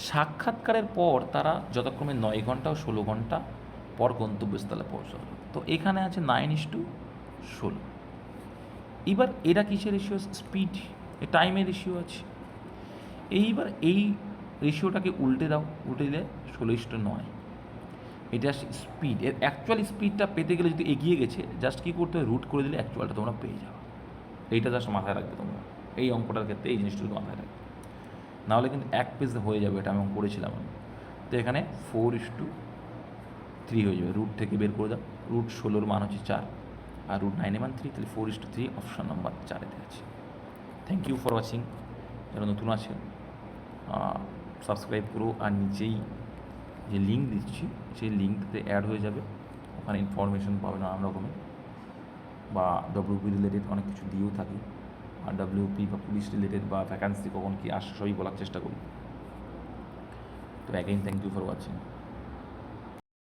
সাক্ষাৎকারের পর তারা যথাক্রমে 9 ঘন্টা ও 16 ঘন্টা পর গন্তব্যস্থলে পৌঁছালো। তো এখানে আছে 9:16। এবার এরা কিসের রেশিও, স্পিড, টাইমের রেশিও আছে। এইবার এই রেশিওটাকে উল্টে দাও, উল্টে দিলে 16:9। এটা স্পিড, এর অ্যাকচুয়াল স্পিডটা পেতে গেলে যদি এগিয়ে গেছে, জাস্ট কী করতে হবে, রুট করে দিলে অ্যাকচুয়ালটা তোমরা পেয়ে যাও। এইটা জাস্ট মাথায় রাখবে তোমরা, এই অঙ্কটার ক্ষেত্রে এই জিনিসটুকু মাথায় রাখবে, নাহলে কিন্তু এক পেজ হয়ে যাবে। এটা আমি করেছিলাম আমি। তো এখানে 4:3 হয়ে যাবে, রুট থেকে বের করে দাও। রুট 16-র মান হচ্ছে 4 আর রুট 9-এর মান 3, তাহলে 4:3 অপশান নাম্বার 4-এতে আছে। Thank you for watching. যারা নতুন আছে সাবস্ক্রাইব করো, আর নিচেই যে লিঙ্ক দিচ্ছি সেই লিঙ্কতে অ্যাড হয়ে যাবে, ওখানে ইনফরমেশন পাবে নানান রকমের, বা ডব্লিউপি রিলেটেড অনেক কিছু দিয়েও থাকি, আর ডব্লিউপি বা পুলিশ রিলেটেড বা ভ্যাকান্সি কখন কী আসে সবই বলার চেষ্টা করি। তো again thank you for watching.